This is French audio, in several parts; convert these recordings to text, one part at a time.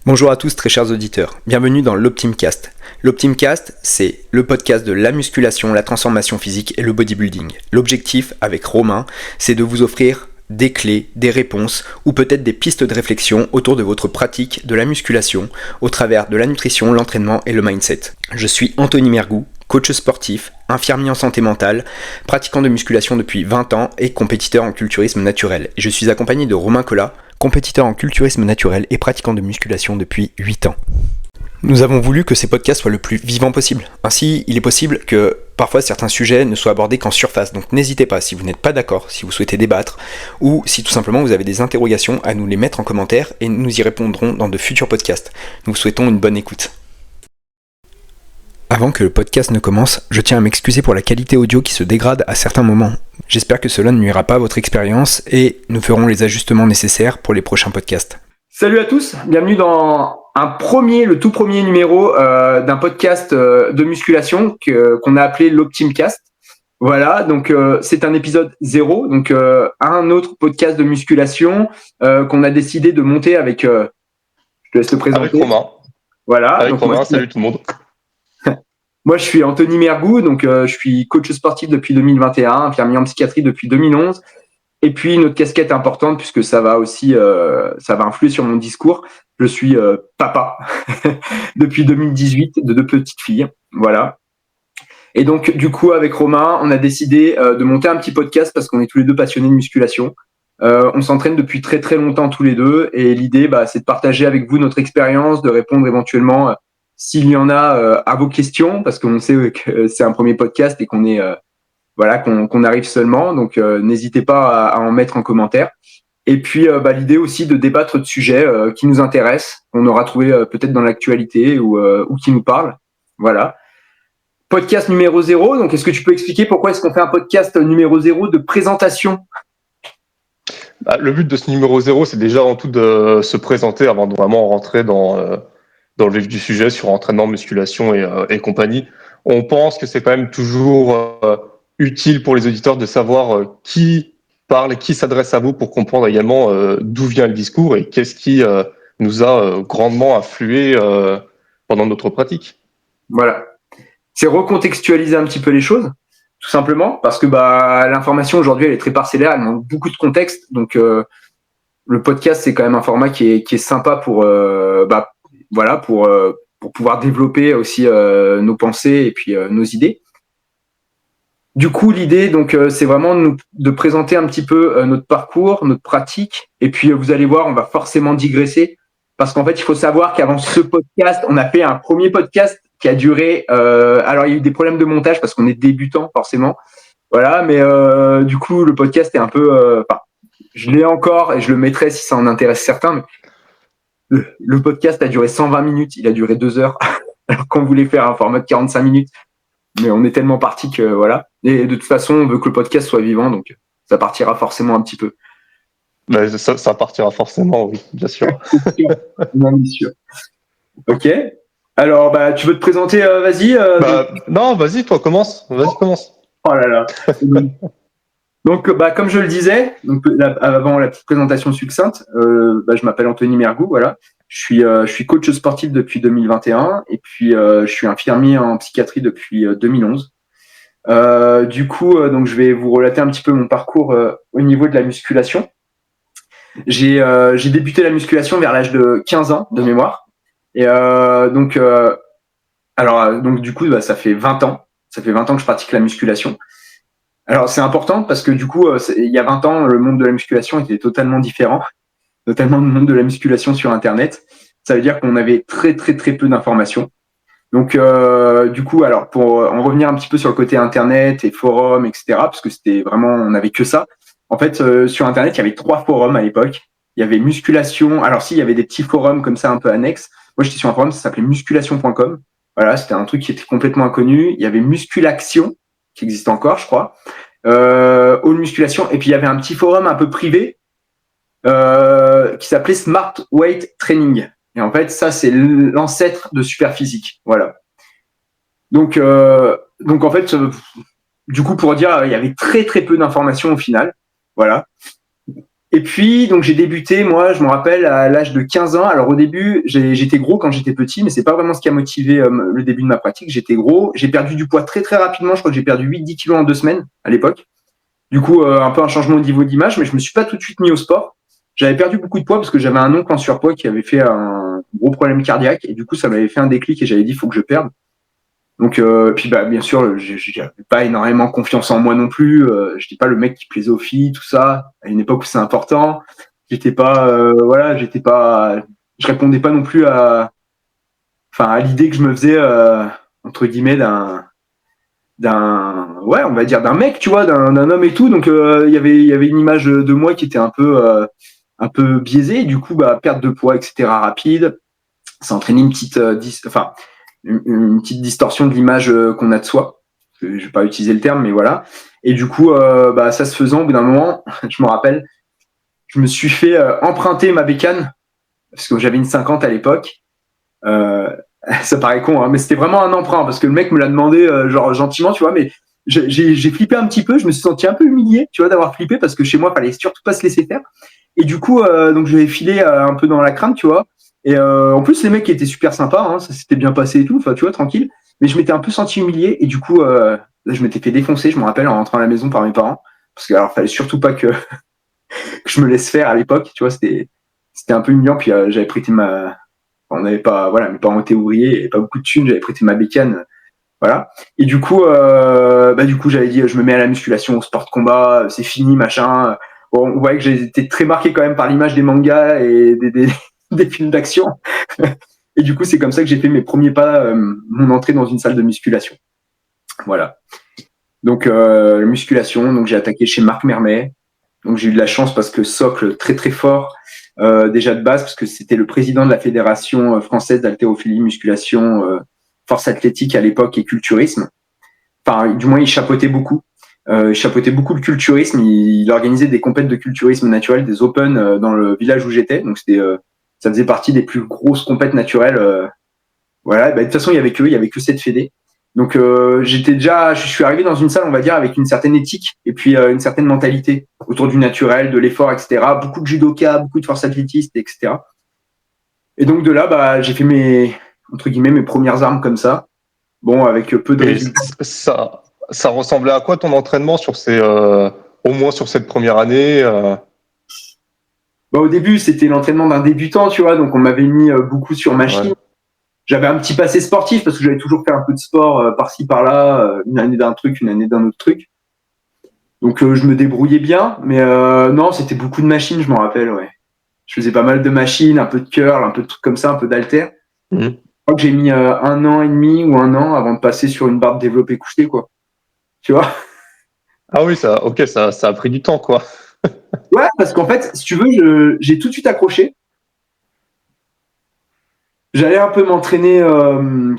Bonjour à tous très chers auditeurs, bienvenue dans l'Optimcast. L'Optimcast, c'est le podcast de la musculation, la transformation physique et le bodybuilding. L'objectif avec Romain, c'est de vous offrir des clés, des réponses ou peut-être des pistes de réflexion autour de votre pratique de la musculation au travers de la nutrition, l'entraînement et le mindset. Je suis Anthony Mergou, coach sportif, infirmier en santé mentale, pratiquant de musculation depuis 20 ans et compétiteur en culturisme naturel. Et je suis accompagné de Romain Collat, compétiteur en culturisme naturel et pratiquant de musculation depuis 8 ans. Nous avons voulu que ces podcasts soient le plus vivants possible. Ainsi, il est possible que parfois certains sujets ne soient abordés qu'en surface. Donc n'hésitez pas, si vous n'êtes pas d'accord, si vous souhaitez débattre, ou si tout simplement vous avez des interrogations, à nous les mettre en commentaire et nous y répondrons dans de futurs podcasts. Nous vous souhaitons une bonne écoute. Avant que le podcast ne commence, je tiens à m'excuser pour la qualité audio qui se dégrade à certains moments. J'espère que cela ne nuira pas à votre expérience et nous ferons les ajustements nécessaires pour les prochains podcasts. Salut à tous, bienvenue dans le tout premier numéro d'un podcast de musculation qu'on a appelé l'Optimcast. Voilà, donc c'est un épisode 0, donc un autre podcast de musculation qu'on a décidé de monter avec, je te laisse le présenter. Avec Romain. Voilà. Avec donc, Romain, salut tout le monde. Moi, je suis Anthony Mergou, donc je suis coach sportif depuis 2021, infirmier en psychiatrie depuis 2011. Et puis une autre casquette importante, puisque ça va aussi, ça va influer sur mon discours. Je suis papa depuis 2018 de 2 petites filles, voilà. Et donc du coup avec Romain, on a décidé de monter un petit podcast parce qu'on est tous les deux passionnés de musculation. On s'entraîne depuis très très longtemps tous les deux, et l'idée, c'est de partager avec vous notre expérience, de répondre éventuellement s'il y en a à vos questions, parce qu'on sait que c'est un premier podcast et qu'on est qu'on arrive seulement, donc n'hésitez pas à en mettre en commentaire. Et puis l'idée aussi de débattre de sujets qui nous intéressent, qu'on aura trouvé peut-être dans l'actualité ou qui nous parlent. Voilà. Podcast numéro 0, donc est-ce que tu peux expliquer pourquoi est-ce qu'on fait un podcast numéro 0 de présentation ? Le but de ce numéro 0, c'est déjà avant tout de se présenter avant de vraiment rentrer dans le vif du sujet sur entraînement, musculation et compagnie. On pense que c'est quand même toujours utile pour les auditeurs de savoir qui parle et qui s'adresse à vous pour comprendre également d'où vient le discours et qu'est-ce qui nous a grandement influé pendant notre pratique. Voilà. C'est recontextualiser un petit peu les choses, tout simplement, parce que l'information aujourd'hui, elle est très parcellaire, elle manque beaucoup de contexte. Donc, le podcast, c'est quand même un format qui est sympa pour pouvoir développer aussi nos pensées et puis nos idées. Du coup, l'idée, donc, c'est vraiment de présenter un petit peu notre parcours, notre pratique. Et puis, vous allez voir, on va forcément digresser. Parce qu'en fait, il faut savoir qu'avant ce podcast, on a fait un premier podcast qui a duré... alors, il y a eu des problèmes de montage parce qu'on est débutant, forcément. Voilà, mais du coup, le podcast est un peu... je l'ai encore et je le mettrai si ça en intéresse certains. Mais le podcast a duré 120 minutes. Il a duré 2 heures. Alors qu'on voulait faire un format de 45 minutes. Mais on est tellement parti que voilà. Et de toute façon, on veut que le podcast soit vivant, donc ça partira forcément un petit peu. Ça partira forcément, oui, bien sûr. Bien sûr. Ok. Alors, tu veux te présenter, vas-y. Non, vas-y, toi, commence. Vas-y, commence. Oh là là. Donc, comme je le disais, avant la petite présentation succincte, je m'appelle Anthony Mergou, voilà. Je suis coach sportif depuis 2021 et puis je suis infirmier en psychiatrie depuis 2011. Du coup, donc je vais vous relater un petit peu mon parcours au niveau de la musculation. J'ai débuté la musculation vers l'âge de 15 ans de mémoire. Et donc du coup, ça fait 20 ans. Ça fait 20 ans que je pratique la musculation. Alors, c'est important parce que du coup, il y a 20 ans, le monde de la musculation était totalement différent, notamment le monde de la musculation sur Internet. Ça veut dire qu'on avait très, très, très peu d'informations. Donc, du coup, alors, pour en revenir un petit peu sur le côté Internet et forums, etc., parce que c'était vraiment, on n'avait que ça. En fait, sur Internet, il y avait 3 forums à l'époque. Il y avait musculation. Alors, il y avait des petits forums comme ça, un peu annexes. Moi, j'étais sur un forum, ça s'appelait musculation.com. Voilà, c'était un truc qui était complètement inconnu. Il y avait Musculaction, qui existe encore, je crois. All Musculation. Et puis, il y avait un petit forum un peu privé qui s'appelait Smart Weight Training. Et en fait, ça, c'est l'ancêtre de Superphysique. Voilà. Donc en fait, du coup, pour dire, il y avait très, très peu d'informations au final. Voilà. Et puis, donc, j'ai débuté, moi, je me rappelle, à l'âge de 15 ans. Alors, au début, j'étais gros quand j'étais petit, mais c'est pas vraiment ce qui a motivé le début de ma pratique. J'étais gros. J'ai perdu du poids très, très rapidement. Je crois que j'ai perdu 8-10 kilos en 2 semaines à l'époque. Du coup, un peu un changement au niveau d'image, mais je me suis pas tout de suite mis au sport. J'avais perdu beaucoup de poids parce que j'avais un oncle en surpoids qui avait fait un gros problème cardiaque. Et du coup, ça m'avait fait un déclic et j'avais dit, il faut que je perde. Donc, puis bah bien sûr, j'avais pas énormément confiance en moi non plus. J'étais pas le mec qui plaisait aux filles, tout ça. À une époque où c'est important, j'étais pas, je répondais pas non plus à l'idée que je me faisais entre guillemets ouais, on va dire d'un mec, tu vois, d'un homme et tout. Donc, il y avait une image de moi qui était un peu biaisée. Et du coup, bah perte de poids, etc. rapide. Ça entraînait une petite, une petite distorsion de l'image qu'on a de soi. Je vais pas utiliser le terme, mais voilà. Et du coup, bah, ça se faisant, au bout d'un moment, je me rappelle, je me suis fait emprunter ma bécane, parce que j'avais une 50 à l'époque. Ça paraît con, hein, mais c'était vraiment un emprunt, parce que le mec me l'a demandé genre gentiment, tu vois, mais j'ai flippé un petit peu, je me suis senti un peu humilié, tu vois, d'avoir flippé, parce que chez moi, il fallait surtout pas se laisser faire. Et du coup, donc je vais filer un peu dans la crainte, tu vois. Et en plus, les mecs étaient super sympas, hein, ça s'était bien passé et tout, enfin, tu vois, tranquille. Mais je m'étais un peu senti humilié et du coup, là, je m'étais fait défoncer, je me rappelle, en rentrant à la maison par mes parents. Parce que, alors, fallait surtout pas que je me laisse faire à l'époque, tu vois, c'était un peu humiliant. Puis j'avais prêté on n'avait pas, voilà, mes parents étaient ouvriers, il n'y avait pas beaucoup de thunes, j'avais prêté ma bécane, voilà. Et du coup, j'avais dit, je me mets à la musculation, au sport de combat, c'est fini, machin. Bon, on voyait que j'ai été très marqué quand même par l'image des mangas et des films d'action. Et du coup, c'est comme ça que j'ai fait mes premiers pas, mon entrée dans une salle de musculation. Voilà. Donc, musculation, donc j'ai attaqué chez Marc Mermet. Donc, j'ai eu de la chance parce que socle très très fort, déjà de base, parce que c'était le président de la Fédération française d'haltérophilie, musculation, force athlétique à l'époque et culturisme. Enfin, du moins, il chapeautait beaucoup. Il chapeautait beaucoup le culturisme. Il organisait des compètes de culturisme naturel, des open dans le village où j'étais. Donc, ça faisait partie des plus grosses compètes naturelles. Voilà. Bah, de toute façon, il y avait que cette fédé. Donc, je suis arrivé dans une salle, on va dire, avec une certaine éthique et puis une certaine mentalité autour du naturel, de l'effort, etc. Beaucoup de judoka, beaucoup de force athlétistes, etc. Et donc de là, bah, j'ai fait entre guillemets, mes premières armes comme ça. Bon, avec peu de Et résultats. ça ressemblait à quoi ton entraînement sur au moins sur cette première année Bah, au début, c'était l'entraînement d'un débutant, tu vois, donc on m'avait mis beaucoup sur machine. Ouais. J'avais un petit passé sportif parce que j'avais toujours fait un peu de sport par-ci par-là, une année d'un truc, une année d'un autre truc. Donc je me débrouillais bien, mais non, c'était beaucoup de machines, je m'en rappelle, ouais. Je faisais pas mal de machines, un peu de curl, un peu de trucs comme ça, un peu d'haltère. Je crois que j'ai mis 1 an et demi ou 1 an avant de passer sur une barre de développé couché, quoi. Tu vois? Ah oui, ça a pris du temps, quoi. Ouais, parce qu'en fait, si tu veux, j'ai tout de suite accroché. J'allais un peu m'entraîner,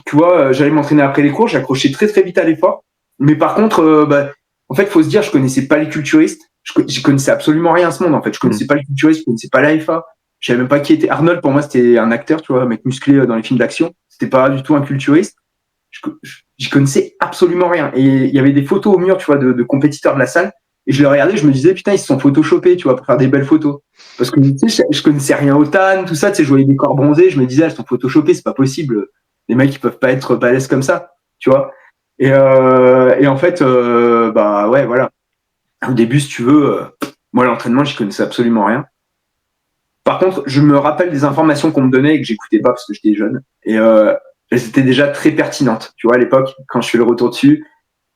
tu vois, j'allais m'entraîner après les cours, j'accrochais très très vite à l'effort. Mais par contre, en fait, faut se dire, je connaissais pas les culturistes, je connaissais absolument rien à ce monde. En fait, je connaissais pas les culturistes, je connaissais pas l'AFA, je savais même pas qui était Arnold. Pour moi, c'était un acteur, tu vois, un mec musclé dans les films d'action. C'était pas du tout un culturiste. J'y connaissais absolument rien. Et il y avait des photos au mur, tu vois, de compétiteurs de la salle. Et je les regardais, je me disais, putain, ils se sont photoshopés, tu vois, pour faire des belles photos. Parce que, tu sais, je connaissais rien au TAN, tout ça, tu sais, je voyais des corps bronzés, je me disais, elles sont photoshopées, c'est pas possible. Les mecs, ils peuvent pas être balèzes comme ça, tu vois. Et en fait, bah, ouais, voilà. Au début, si tu veux, moi, l'entraînement, j'y connaissais absolument rien. Par contre, je me rappelle des informations qu'on me donnait et que j'écoutais pas parce que j'étais jeune. Et elles étaient déjà très pertinentes, tu vois, à l'époque, quand je fais le retour dessus.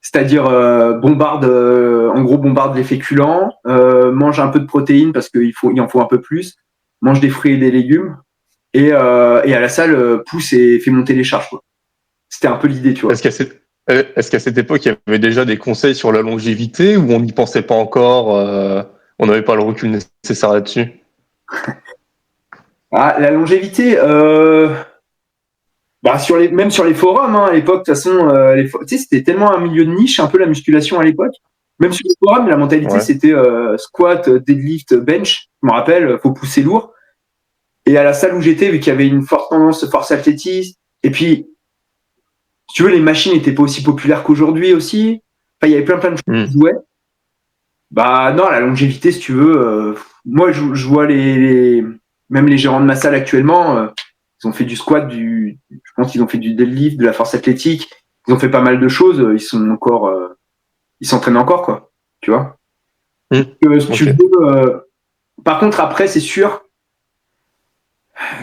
C'est-à-dire en gros bombarde les féculents, mange un peu de protéines parce qu'il en faut un peu plus, mange des fruits et des légumes et à la salle pousse et fait monter les charges, quoi. C'était un peu l'idée, tu vois. Est-ce qu'à cette époque, il y avait déjà des conseils sur la longévité ou on n'y pensait pas encore on n'avait pas le recul nécessaire là-dessus? Ah, la longévité, bah même sur les forums, hein, à l'époque, de toute façon, tu sais, c'était tellement un milieu de niche, un peu la musculation à l'époque. Même sur les forums, la mentalité, c'était squat, deadlift, bench. Je me rappelle, faut pousser lourd. Et à la salle où j'étais, vu qu'il y avait une forte tendance force athlétisme, et puis, si tu veux, les machines n'étaient pas aussi populaires qu'aujourd'hui aussi. Enfin, il y avait plein de choses qui jouaient. Bah non, la longévité, si tu veux. Moi, je vois même les gérants de ma salle actuellement, ils ont fait du squat, je pense qu'ils ont fait du deadlift, de la force athlétique. Ils ont fait pas mal de choses. Ils s'entraînent encore, quoi. Tu vois. Si tu Ok. veux, par contre, après, c'est sûr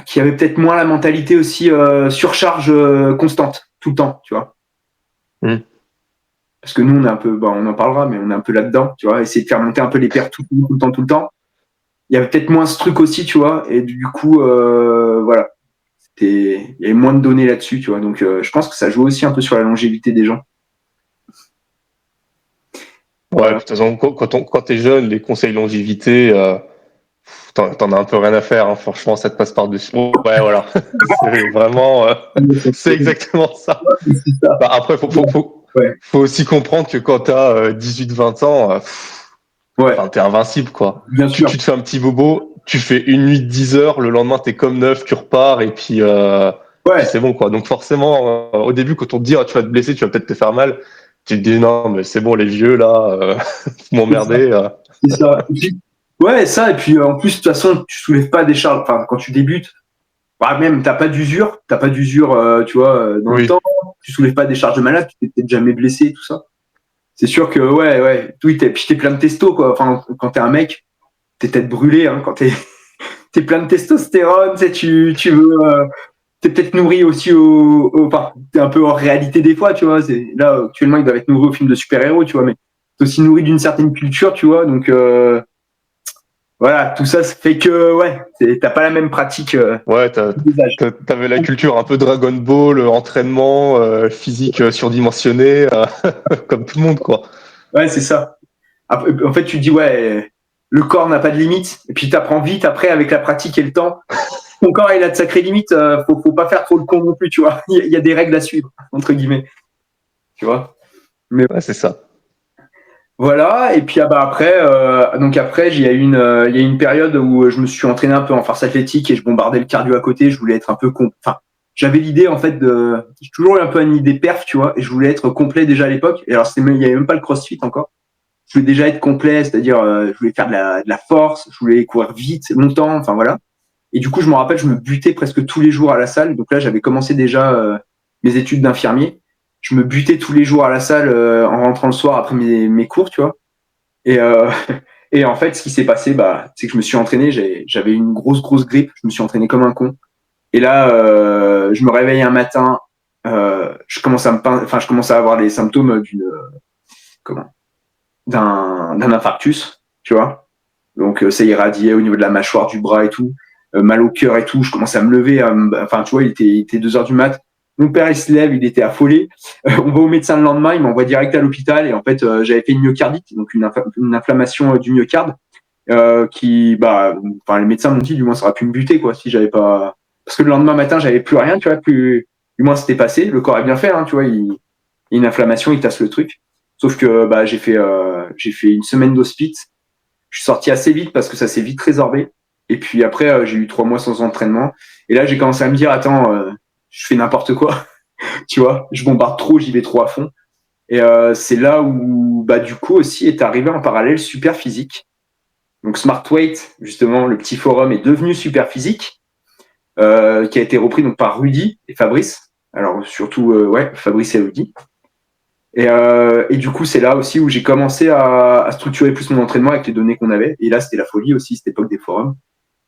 qu'il y avait peut-être moins la mentalité aussi surcharge constante tout le temps, tu vois. Mm. Parce que nous, on est un peu, on en parlera, mais on est un peu là-dedans, tu vois. Essayer de faire monter un peu les paires tout le temps, tout le temps. Il y avait peut-être moins ce truc aussi, tu vois. Et du coup, voilà, il y avait moins de données là-dessus, tu vois. Donc, je pense que ça joue aussi un peu sur la longévité des gens. Ouais, de Voilà. toute façon, quand t'es jeune, les conseils longévité, t'en as un peu rien à faire, hein. Franchement, ça te passe par-dessus. Ouais, voilà. C'est vraiment, c'est exactement ça. C'est ça. Bah, après, Ouais, faut aussi comprendre que quand t'as 18-20 ans, ouais, enfin, t'es invincible, quoi. bien sûr. Tu te fais un petit bobo, tu fais une nuit de 10 heures, le lendemain, t'es comme neuf, tu repars, et puis Ouais, c'est bon, quoi. Donc forcément, au début, quand on te dit, ah, tu vas te blesser, tu vas peut-être te faire mal, tu te dis, non, mais c'est bon, les vieux, là, vous c'est ça. m'emmerdez. C'est ça. Et puis, ouais, ça. Et puis, en plus, de toute façon, tu soulèves pas des charges. Enfin, quand tu débutes, bah, même, t'as pas d'usure, tu vois, dans le Oui, temps. Tu soulèves pas des charges de malade, tu t'es peut-être jamais blessé, tout ça. C'est sûr que, ouais. Oui, puis t'es plein de testo, quoi. Enfin, quand t'es un mec, t'es peut-être brûlé, hein, quand t'es plein de testostérone, tu sais, tu veux, t'es peut-être nourri aussi enfin, t'es un peu hors réalité des fois, tu vois. Là, actuellement, ils doivent être nourris au film de super-héros, tu vois, mais t'es aussi nourri d'une certaine culture, tu vois. Donc, voilà, tout ça fait que, ouais, t'as pas la même pratique ouais, des âges. t'avais la culture un peu Dragon Ball, entraînement, physique surdimensionné, comme tout le monde, quoi. Ouais, c'est ça. Après, en fait, tu te dis, ouais, le corps n'a pas de limite, et puis t'apprends vite après avec la pratique et le temps. Ton corps, il a de sacrées limites, faut pas faire trop le con non plus, tu vois. Il y a des règles à suivre, entre guillemets, tu vois. Mais Ouais, c'est ça. voilà, et puis après, donc après, il y a eu une période où je me suis entraîné un peu en force athlétique et je bombardais le cardio à côté. Je voulais être un peu, enfin, j'avais l'idée en fait j'ai toujours eu un peu une idée perf, tu vois, et je voulais être complet déjà à l'époque. Et alors il y avait même pas le CrossFit encore. Je voulais déjà être complet, c'est-à-dire je voulais faire de la force, je voulais courir vite, longtemps, enfin voilà. Et du coup, je me rappelle, je me butais presque tous les jours à la salle. Donc là, j'avais commencé déjà mes études d'infirmier. Je me butais tous les jours à la salle en rentrant le soir après mes cours, tu vois. Et, et en fait, ce qui s'est passé, bah, c'est que je me suis entraîné. J'avais une grosse grippe. Je me suis entraîné comme un con. Et là, je me réveille un matin. Je commence à avoir les symptômes comment, d'un infarctus, tu vois. Donc ça irradiait au niveau de la mâchoire, du bras et tout, mal au cœur et tout. Je commençais à me lever, enfin tu vois, il était 2 heures du mat. Mon père il se lève, il était affolé. On va au médecin le lendemain, il m'envoie direct à l'hôpital et en fait j'avais fait une myocardite, donc une inflammation du myocarde enfin les médecins m'ont dit du moins ça aurait pu me buter quoi si j'avais pas, parce que le lendemain matin j'avais plus rien, tu vois, plus du moins c'était passé, le corps a bien fait, hein, tu vois, une inflammation, il tasse le truc. Sauf que bah j'ai fait une semaine d'hospice. Je suis sorti assez vite parce que ça s'est vite résorbé. Et puis après, j'ai eu 3 mois sans entraînement. Et là, j'ai commencé à me dire, attends, je fais n'importe quoi, tu vois, je bombarde trop, j'y vais trop à fond. Et c'est là où, bah, du coup, aussi est arrivé en parallèle Super Physique. Donc Smart Weight, justement, le petit forum est devenu Super Physique, qui a été repris donc par Rudy et Fabrice. Alors surtout, ouais, Fabrice et Rudy. Et du coup, c'est là aussi où j'ai commencé à structurer plus mon entraînement avec les données qu'on avait. Et là, c'était la folie aussi, cette époque des forums.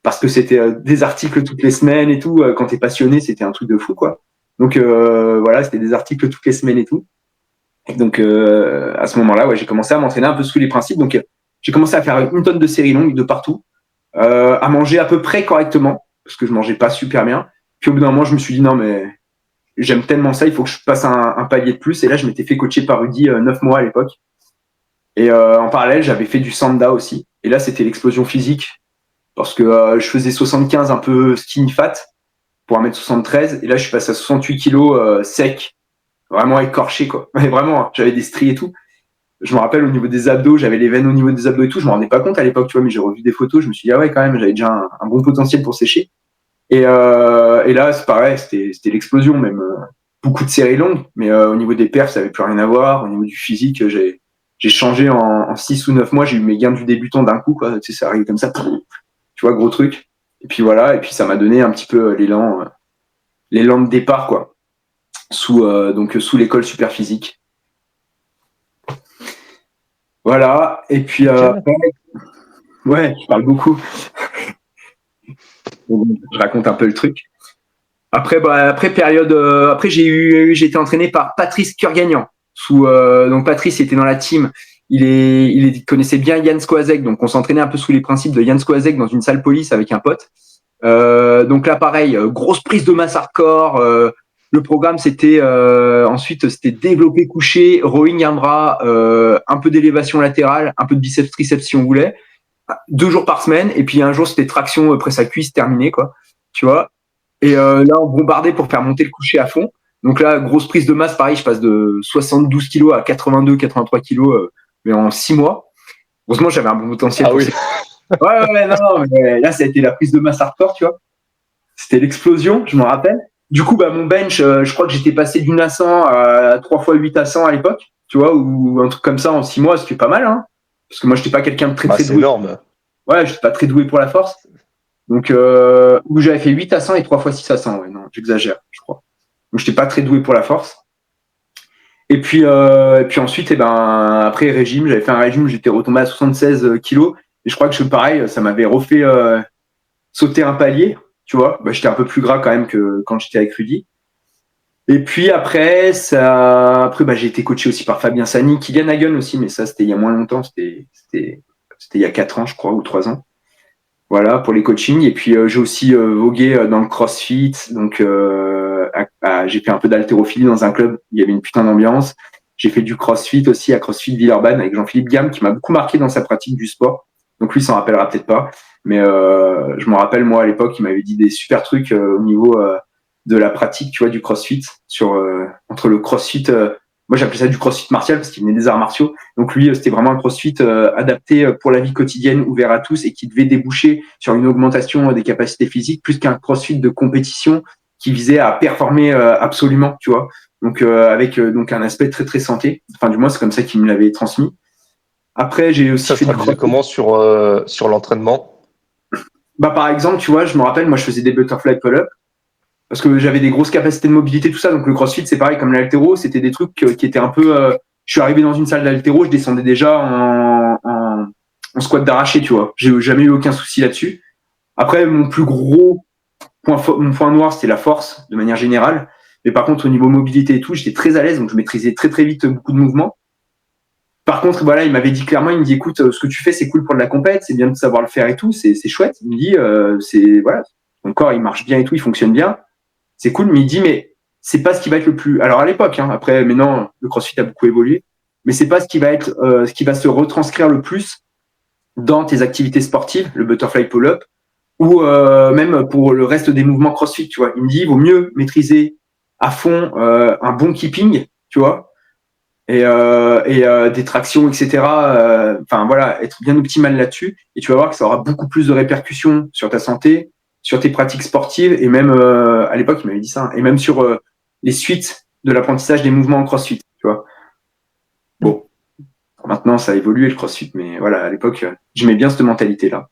Parce que c'était des articles toutes les semaines et tout. Quand t'es passionné, c'était un truc de fou, quoi. Donc voilà, c'était des articles toutes les semaines et tout. Et donc à ce moment-là, ouais, j'ai commencé à m'entraîner un peu sous les principes. Donc j'ai commencé à faire une tonne de séries longues de partout, à manger à peu près correctement, parce que je mangeais pas super bien. Puis au bout d'un moment, je me suis dit non, mais j'aime tellement ça, il faut que je passe un palier de plus. Et là, je m'étais fait coacher par Rudy 9 mois à l'époque. Et en parallèle, j'avais fait du sanda aussi. Et là, c'était l'explosion physique parce que je faisais 75 un peu skinny fat pour 1m73. Et là, je suis passé à 68 kilos sec, vraiment écorché, quoi. Mais vraiment, hein, j'avais des stries et tout. Je me rappelle au niveau des abdos, j'avais les veines au niveau des abdos et tout. Je me rendais pas compte à l'époque, tu vois, mais j'ai revu des photos. Je me suis dit, ah ouais, quand même, j'avais déjà un bon potentiel pour sécher. Et là, c'est pareil, c'était l'explosion, même beaucoup de séries longues. Mais au niveau des perfs, ça avait plus rien à voir. Au niveau du physique, j'ai changé en 6 ou 9 mois, j'ai eu mes gains du débutant d'un coup, quoi. Tu sais, ça arrive comme ça, tu vois, gros truc. Et puis voilà, et puis ça m'a donné un petit peu l'élan de départ, quoi, sous l'école super physique. Voilà, et puis ouais, je parle beaucoup. Je raconte un peu le truc. Après j'ai été entraîné par Patrice Kurganian. Donc Patrice était dans la team. Il connaissait bien Yann Skoazek, donc on s'entraînait un peu sous les principes de Yann Skoazek dans une salle police avec un pote. Donc là pareil, grosse prise de masse hardcore. Le programme c'était ensuite c'était développé couché, rowing un bras, un peu d'élévation latérale, un peu de biceps triceps si on voulait. 2 jours par semaine, et puis un jour c'était traction presse à cuisse terminé, quoi, tu vois. Et là on bombardait pour faire monter le coucher à fond. Donc là grosse prise de masse, pareil, je passe de 72 kilos à 82-83 kilos, mais en 6 mois. Heureusement j'avais un bon potentiel. Ah oui. Ouais, non, mais là ça a été la prise de masse hardcore, tu vois. C'était l'explosion, je me rappelle. Du coup mon bench, je crois que j'étais passé d'une à 100 à 3 x 8 à 100 à l'époque, tu vois, ou un truc comme ça en 6 mois, ce qui est pas mal, hein. Parce que moi j'étais pas quelqu'un de très c'est doué. énorme. Ouais, je suis pas très doué pour la force. Donc, où j'avais fait 8 à 100 et 3 x 6 à 100. Ouais, non, j'exagère, je crois. Donc, j'étais pas très doué pour la force. Et puis ensuite, après régime, j'avais fait un régime où j'étais retombé à 76 kilos. Et je crois que pareil, ça m'avait refait sauter un palier, tu vois. J'étais un peu plus gras quand même que quand j'étais avec Rudy. Et puis après, j'ai été coaché aussi par Fabien Sani, Kylian Hagen aussi, mais ça, c'était il y a moins longtemps. C'était il y a 4 ans, je crois, ou 3 ans. Voilà, pour les coachings. Et puis, j'ai aussi vogué dans le CrossFit. Donc, j'ai fait un peu d'haltérophilie dans un club. Il y avait une putain d'ambiance. J'ai fait du CrossFit aussi à CrossFit Villeurbanne avec Jean-Philippe Gamme, qui m'a beaucoup marqué dans sa pratique du sport. Donc, lui, il s'en rappellera peut-être pas. Mais je me rappelle, moi, à l'époque, il m'avait dit des super trucs au niveau de la pratique, tu vois, du CrossFit. Entre le CrossFit... moi, j'appelais ça du CrossFit martial parce qu'il venait des arts martiaux. Donc lui, c'était vraiment un CrossFit adapté pour la vie quotidienne, ouvert à tous et qui devait déboucher sur une augmentation des capacités physiques plus qu'un CrossFit de compétition qui visait à performer absolument, tu vois. Donc avec donc un aspect très très santé. Enfin, du moins, c'est comme ça qu'il me l'avait transmis. Après, j'ai aussi fait du CrossFit. Comment sur l'entraînement? Par exemple, tu vois, je me rappelle, moi, je faisais des butterfly pull-up. Parce que j'avais des grosses capacités de mobilité, tout ça. Donc le CrossFit, c'est pareil comme l'haltéro, c'était des trucs qui étaient un peu. Je suis arrivé dans une salle d'haltéro, je descendais déjà en squat d'arraché, tu vois. J'ai jamais eu aucun souci là-dessus. Après, mon plus gros mon point noir, c'était la force, de manière générale. Mais par contre, au niveau mobilité et tout, j'étais très à l'aise, donc je maîtrisais très très vite beaucoup de mouvements. Par contre, voilà, il m'avait dit clairement, il me dit, écoute, ce que tu fais, c'est cool pour de la compète, c'est bien de savoir le faire et tout, c'est chouette. Il me dit, voilà, ton corps, il marche bien et tout, il fonctionne bien. C'est cool, mais il dit, mais c'est pas ce qui va être le plus. Alors à l'époque, hein, après, maintenant, le CrossFit a beaucoup évolué, mais c'est pas ce qui va être, ce qui va se retranscrire le plus dans tes activités sportives, le butterfly pull-up, ou même pour le reste des mouvements CrossFit, tu vois. Il me dit, il vaut mieux maîtriser à fond un bon keeping, tu vois, et des tractions, etc. Enfin voilà, être bien optimal là-dessus, et tu vas voir que ça aura beaucoup plus de répercussions sur ta santé, sur tes pratiques sportives, et même à l'époque il m'avait dit ça, hein, et même sur les suites de l'apprentissage des mouvements en CrossFit, tu vois. Bon, maintenant ça a évolué le CrossFit, mais voilà, à l'époque j'aimais bien cette mentalité-là.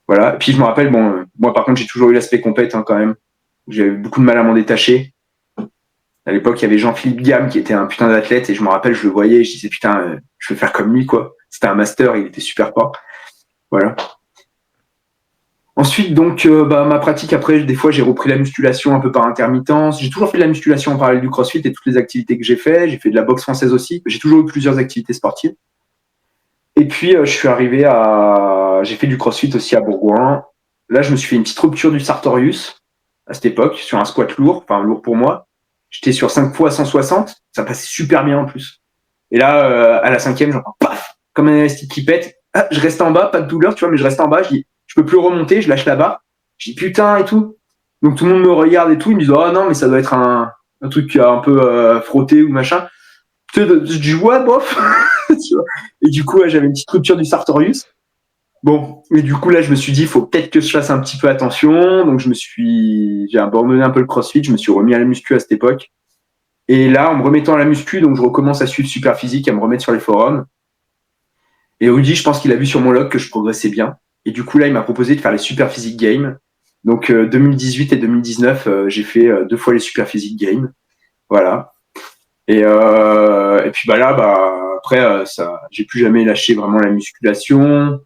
Voilà. Et puis je me rappelle, moi par contre j'ai toujours eu l'aspect compète, hein, quand même. J'avais beaucoup de mal à m'en détacher. À l'époque, il y avait Jean-Philippe Gamme qui était un putain d'athlète et je me rappelle, je le voyais et je disais putain, je veux faire comme lui, quoi. C'était un master, il était super fort. Voilà. Ensuite, donc, ma pratique après, des fois, j'ai repris la musculation un peu par intermittence. J'ai toujours fait de la musculation en parallèle du CrossFit et toutes les activités que j'ai fait. J'ai fait de la boxe française aussi. J'ai toujours eu plusieurs activités sportives. Et puis, j'ai fait du CrossFit aussi à Bourgoin. Là, je me suis fait une petite rupture du sartorius à cette époque sur un squat lourd, enfin lourd pour moi. J'étais sur 5 fois 160, ça passait super bien en plus. Et là, à la 5e, j'entends paf, comme un élastique qui pète. Ah, je reste en bas, pas de douleur, tu vois, mais je reste en bas. Je dis, je peux plus remonter, je lâche la barre. Je dis putain et tout. Donc tout le monde me regarde et tout, ils me disent oh non mais ça doit être un truc un peu frotté ou machin. Je dis ouais bof. Et du coup, j'avais une petite rupture du sartorius. Bon, et du coup là, je me suis dit, il faut peut-être que je fasse un petit peu attention. Donc j'ai abandonné un peu le CrossFit, je me suis remis à la muscu à cette époque. Et là, en me remettant à la muscu, donc je recommence à suivre Superphysique, à me remettre sur les forums. Et Rudy, je pense qu'il a vu sur mon log que je progressais bien. Et du coup, là, il m'a proposé de faire les Superphysique Games. Donc 2018 et 2019, j'ai fait 2 fois les Superphysique Games. Voilà. Et puis là, après, j'ai plus jamais lâché vraiment la musculation.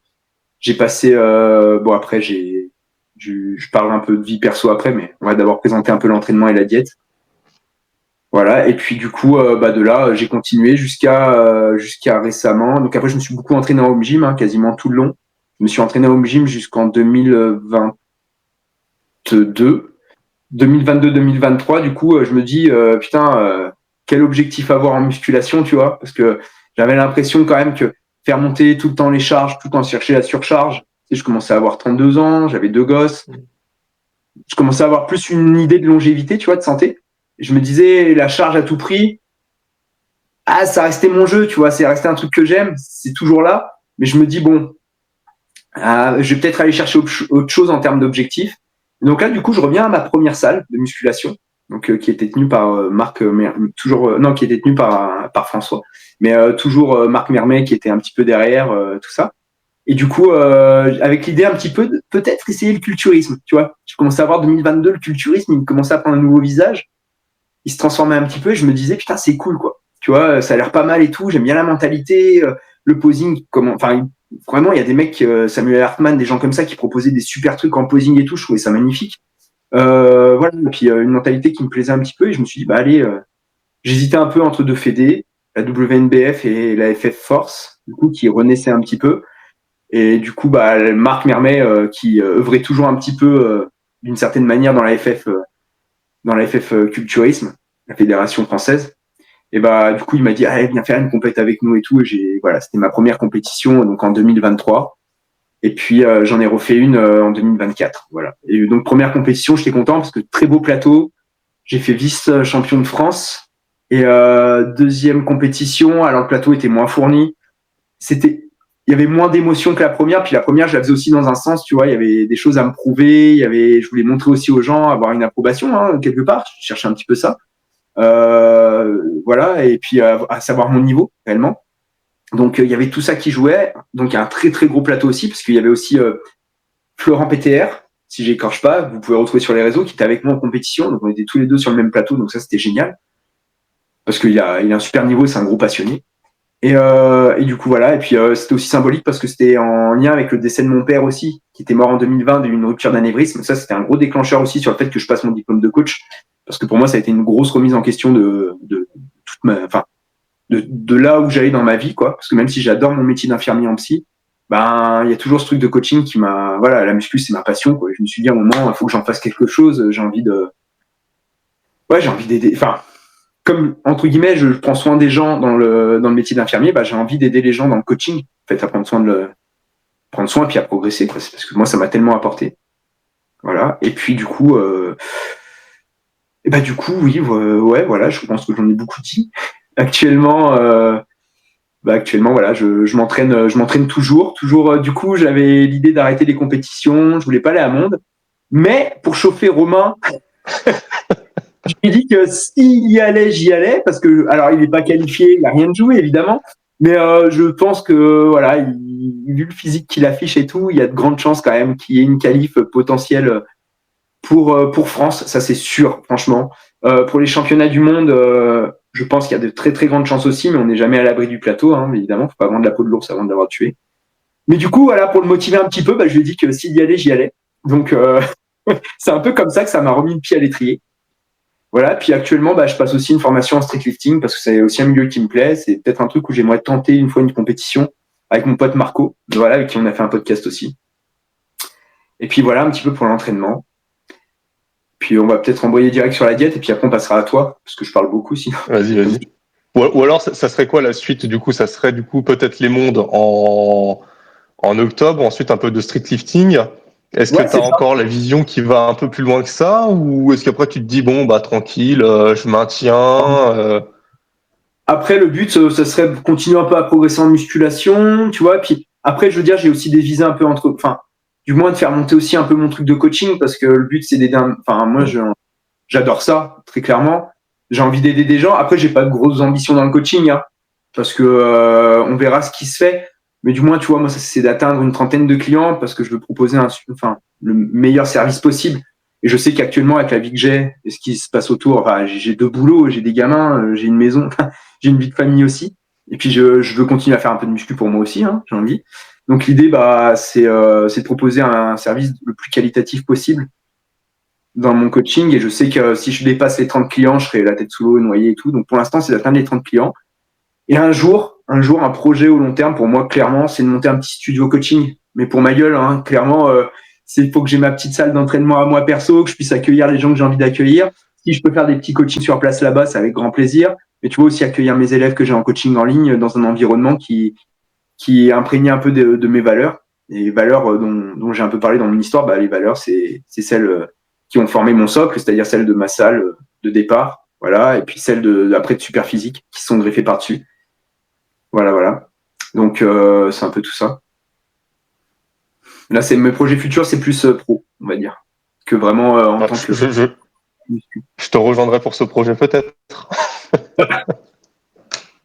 J'ai passé, après, je parle un peu de vie perso après, mais on va d'abord présenter un peu l'entraînement et la diète. Voilà. Et puis du coup, de là, j'ai continué jusqu'à récemment. Donc après, je me suis beaucoup entraîné en home gym, hein, quasiment tout le long. Je me suis entraîné en home gym jusqu'en 2022. 2022-2023, du coup, je me dis, quel objectif avoir en musculation, tu vois, parce que j'avais l'impression quand même que faire monter tout le temps les charges, tout le temps chercher la surcharge, tu sais, je commençais à avoir 32 ans, j'avais 2 gosses, je commençais à avoir plus une idée de longévité, tu vois, de santé. Je me disais, la charge à tout prix, ça restait mon jeu, tu vois, c'est resté un truc que j'aime, c'est toujours là, mais je me dis, bon, je vais peut-être aller chercher autre chose en termes d'objectifs. Donc là, du coup, je reviens à ma première salle de musculation, donc qui était tenue par Marc, qui était tenue par François, mais toujours Marc Mermet qui était un petit peu derrière tout ça. Et du coup, avec l'idée un petit peu de peut-être essayer le culturisme, tu vois. Je commençais à voir 2022 le culturisme, il commençait à prendre un nouveau visage, il se transformait un petit peu, et je me disais putain c'est cool quoi. Tu vois, ça a l'air pas mal et tout, j'aime bien la mentalité, le posing, vraiment il y a des mecs, Samuel Hartmann, des gens comme ça qui proposaient des super trucs en posing et tout, je trouvais ça magnifique. Voilà, et puis une mentalité qui me plaisait un petit peu et je me suis dit allez, j'hésitais un peu entre deux fédés, la WNBF et la FF Force, du coup qui renaissait un petit peu. Et du coup, Marc Mermet, qui œuvrait toujours un petit peu d'une certaine manière dans la FF Culturisme, la fédération française. Et du coup, il m'a dit, allez, viens faire une compète avec nous et tout. Et c'était ma première compétition, donc en 2023. Et puis, j'en ai refait une en 2024. Voilà. Et donc, première compétition, j'étais content parce que très beau plateau. J'ai fait vice-champion de France. Et deuxième compétition, alors le plateau était moins fourni. Il y avait moins d'émotions que la première. Puis la première, je la faisais aussi dans un sens, tu vois, il y avait des choses à me prouver. Je voulais montrer aussi aux gens, avoir une approbation, hein, quelque part. Je cherchais un petit peu ça. Voilà. Et puis, à savoir mon niveau, réellement. Donc, il y avait tout ça qui jouait. Donc, il y a un très, très gros plateau aussi, parce qu'il y avait aussi Florent PTR, si j'écorche pas, vous pouvez retrouver sur les réseaux, qui était avec moi en compétition. Donc, on était tous les deux sur le même plateau. Donc, ça, c'était génial. Parce qu'il a un super niveau, c'est un gros passionné. Et du coup, voilà. Et puis, c'était aussi symbolique parce que c'était en lien avec le décès de mon père aussi, qui était mort en 2020 d'une rupture d'anévrisme. Ça, c'était un gros déclencheur aussi sur le fait que je passe mon diplôme de coach. Parce que pour moi, ça a été une grosse remise en question de là où j'allais dans ma vie, quoi. Parce que même si j'adore mon métier d'infirmier en psy, il y a toujours ce truc de coaching qui la muscu, c'est ma passion, quoi. Je me suis dit à un moment, il faut que j'en fasse quelque chose. J'ai envie d'aider. Enfin, comme entre guillemets, je prends soin des gens dans le métier d'infirmier, j'ai envie d'aider les gens dans le coaching, en fait, à prendre soin et puis à progresser, quoi. C'est parce que moi, ça m'a tellement apporté. Voilà. Et puis du coup, oui, ouais, voilà, je pense que j'en ai beaucoup dit. Actuellement, voilà, je m'entraîne toujours. Du coup, j'avais l'idée d'arrêter les compétitions. Je voulais pas aller à Monde, mais pour chauffer Romain. Je lui ai dit que s'il y allait, j'y allais, parce que, alors, il n'est pas qualifié, il n'a rien de joué, évidemment, mais je pense que, voilà, vu le physique qu'il affiche et tout, il y a de grandes chances quand même qu'il y ait une qualif potentielle pour France, ça c'est sûr, franchement. Pour les championnats du monde, je pense qu'il y a de très très grandes chances aussi, mais on n'est jamais à l'abri du plateau, hein, évidemment, faut pas vendre la peau de l'ours avant de l'avoir tué. Mais du coup, voilà, pour le motiver un petit peu, je lui ai dit que s'il y allait, j'y allais. Donc, c'est un peu comme ça que ça m'a remis le pied à l'étrier. Voilà, puis actuellement, je passe aussi une formation en street lifting parce que c'est aussi un milieu qui me plaît. C'est peut-être un truc où j'aimerais tenter une fois une compétition avec mon pote Marco, voilà, avec qui on a fait un podcast aussi. Et puis voilà, un petit peu pour l'entraînement. Puis on va peut-être envoyer direct sur la diète et puis après on passera à toi parce que je parle beaucoup sinon. Vas-y. Ou alors, ça serait quoi la suite du coup? Ça serait du coup peut-être les mondes en octobre, ensuite un peu de street lifting. Est-ce que tu as encore la vision qui va un peu plus loin que ça ou est-ce qu'après tu te dis bon tranquille, je maintiens Après le but ça serait de continuer un peu à progresser en musculation, tu vois, puis après je veux dire j'ai aussi des visées un peu du moins de faire monter aussi un peu mon truc de coaching parce que le but c'est d'aider moi j'adore ça très clairement j'ai envie d'aider des gens. Après, j'ai pas de grosses ambitions dans le coaching, hein, parce que on verra ce qui se fait. Mais du moins, tu vois, moi, ça, c'est d'atteindre une trentaine de clients parce que je veux proposer le meilleur service possible. Et je sais qu'actuellement, avec la vie que j'ai et ce qui se passe autour, j'ai 2 boulots, j'ai des gamins, j'ai une maison, j'ai une vie de famille aussi. Et puis, je veux continuer à faire un peu de muscu pour moi aussi, hein, j'ai envie. Donc, l'idée, c'est de proposer un service le plus qualitatif possible dans mon coaching. Et je sais que si je dépasse les 30 clients, je serai la tête sous l'eau, noyé et tout. Donc, pour l'instant, c'est d'atteindre les 30 clients. Et un jour, un projet au long terme, pour moi, clairement, c'est de monter un petit studio coaching. Mais pour ma gueule, hein, clairement, il faut que j'ai ma petite salle d'entraînement à moi perso, que je puisse accueillir les gens que j'ai envie d'accueillir. Si je peux faire des petits coachings sur place là-bas, c'est avec grand plaisir. Mais tu vois, aussi accueillir mes élèves que j'ai en coaching en ligne dans un environnement qui est imprégné un peu de mes valeurs. Et les valeurs dont j'ai un peu parlé dans mon histoire, les valeurs, c'est celles qui ont formé mon socle, c'est-à-dire celles de ma salle de départ, voilà, et puis celles après de Superphysique qui sont greffées par-dessus. Voilà. Donc, c'est un peu tout ça. Là, mes projets futurs, c'est plus pro, on va dire, que vraiment en tant que... Je te rejoindrai pour ce projet, peut-être.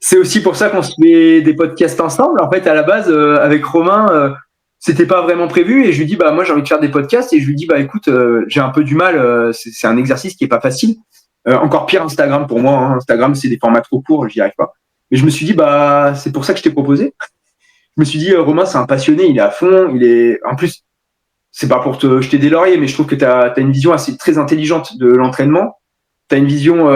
C'est aussi pour ça qu'on se fait des podcasts ensemble. En fait, à la base, avec Romain, c'était pas vraiment prévu. Et je lui dis, moi, j'ai envie de faire des podcasts. Et je lui dis, écoute, j'ai un peu du mal. C'est un exercice qui est pas facile. Encore pire, Instagram pour moi. Hein. Instagram, c'est des formats trop courts, j'y arrive pas. Mais je me suis dit, c'est pour ça que je t'ai proposé. Je me suis dit, Romain, c'est un passionné, il est à fond, en plus, c'est pas pour te jeter des lauriers, mais je trouve que t'as une vision très intelligente de l'entraînement. T'as une vision,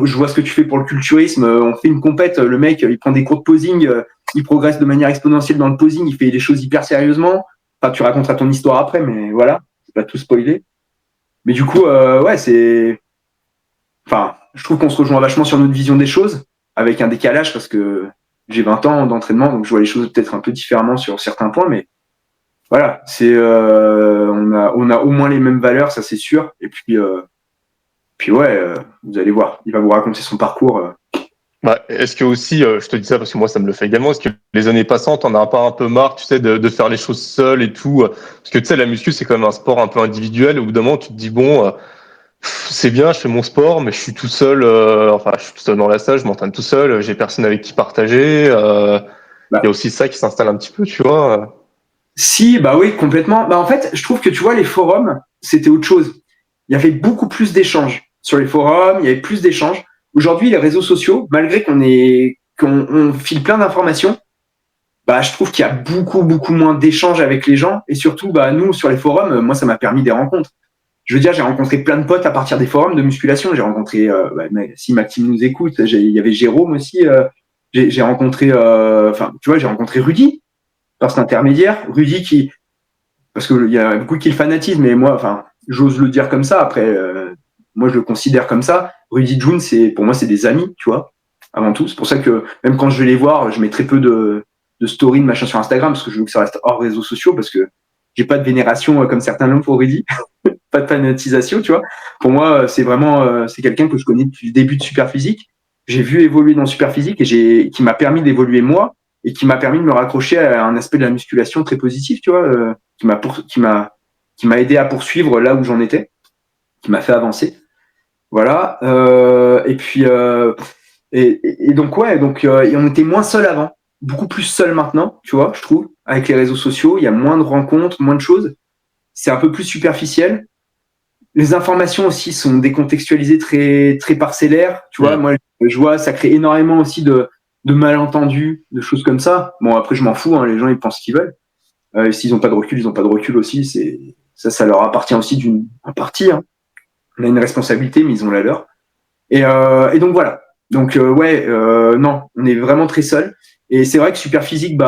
je vois ce que tu fais pour le culturisme, on fait une compète, le mec, il prend des cours de posing, il progresse de manière exponentielle dans le posing, il fait les choses hyper sérieusement. Enfin, tu raconteras ton histoire après, mais voilà, je vais pas tout spoiler. Mais du coup, je trouve qu'on se rejoint vachement sur notre vision des choses, avec un décalage, parce que j'ai 20 ans d'entraînement, donc je vois les choses peut-être un peu différemment sur certains points, mais voilà, on a au moins les mêmes valeurs, ça c'est sûr. Et puis vous allez voir, il va vous raconter son parcours. Est-ce que aussi, je te dis ça parce que moi ça me le fait également, est-ce que les années passantes, t'en as pas un peu marre, tu sais, de faire les choses seul et tout, parce que tu sais, la muscu c'est quand même un sport un peu individuel. Au bout d'un moment, tu te dis c'est bien, je fais mon sport, mais je suis tout seul. Je suis tout seul dans la salle, je m'entraîne tout seul, j'ai personne avec qui partager. Il y a aussi ça qui s'installe un petit peu, tu vois. Si, oui, complètement. En fait, je trouve que tu vois, les forums, c'était autre chose. Il y avait beaucoup plus d'échanges sur les forums, il y avait plus d'échanges. Aujourd'hui, les réseaux sociaux, malgré qu'on file plein d'informations, je trouve qu'il y a beaucoup moins d'échanges avec les gens. Et surtout, nous, sur les forums, moi, ça m'a permis des rencontres. Je veux dire, j'ai rencontré plein de potes à partir des forums de musculation. J'ai rencontré, si Maxime nous écoute, il y avait Jérôme aussi. J'ai rencontré, j'ai rencontré Rudy par cet intermédiaire. Rudy parce qu'il y a beaucoup qui le fanatisent, mais moi, j'ose le dire comme ça. Après, moi, je le considère comme ça. Rudy June, pour moi, c'est des amis, tu vois, avant tout. C'est pour ça que même quand je vais les voir, je mets très peu de stories, de machin sur Instagram, parce que je veux que ça reste hors réseaux sociaux, parce que j'ai pas de vénération comme certains l'ont pour Rudy. Pas de fanatisation, tu vois. Pour moi, c'est vraiment, c'est quelqu'un que je connais depuis le début de Superphysique. J'ai vu évoluer dans Superphysique et qui m'a permis d'évoluer moi et qui m'a permis de me raccrocher à un aspect de la musculation très positif, tu vois, qui m'a aidé à poursuivre là où j'en étais, qui m'a fait avancer. Voilà. Et puis donc on était moins seul avant, beaucoup plus seul maintenant, tu vois, je trouve, avec les réseaux sociaux. Il y a moins de rencontres, moins de choses. C'est un peu plus superficiel. Les informations aussi sont décontextualisées, très très parcellaires. Tu vois, moi je vois, ça crée énormément aussi de malentendus, de choses comme ça. Bon, après je m'en fous, hein, les gens ils pensent ce qu'ils veulent. S'ils n'ont pas de recul, ils n'ont pas de recul aussi. Ça leur appartient aussi en partie. Hein. On a une responsabilité, mais ils ont la leur. Et donc voilà. Donc non, on est vraiment très seul. Et c'est vrai que Superphysique,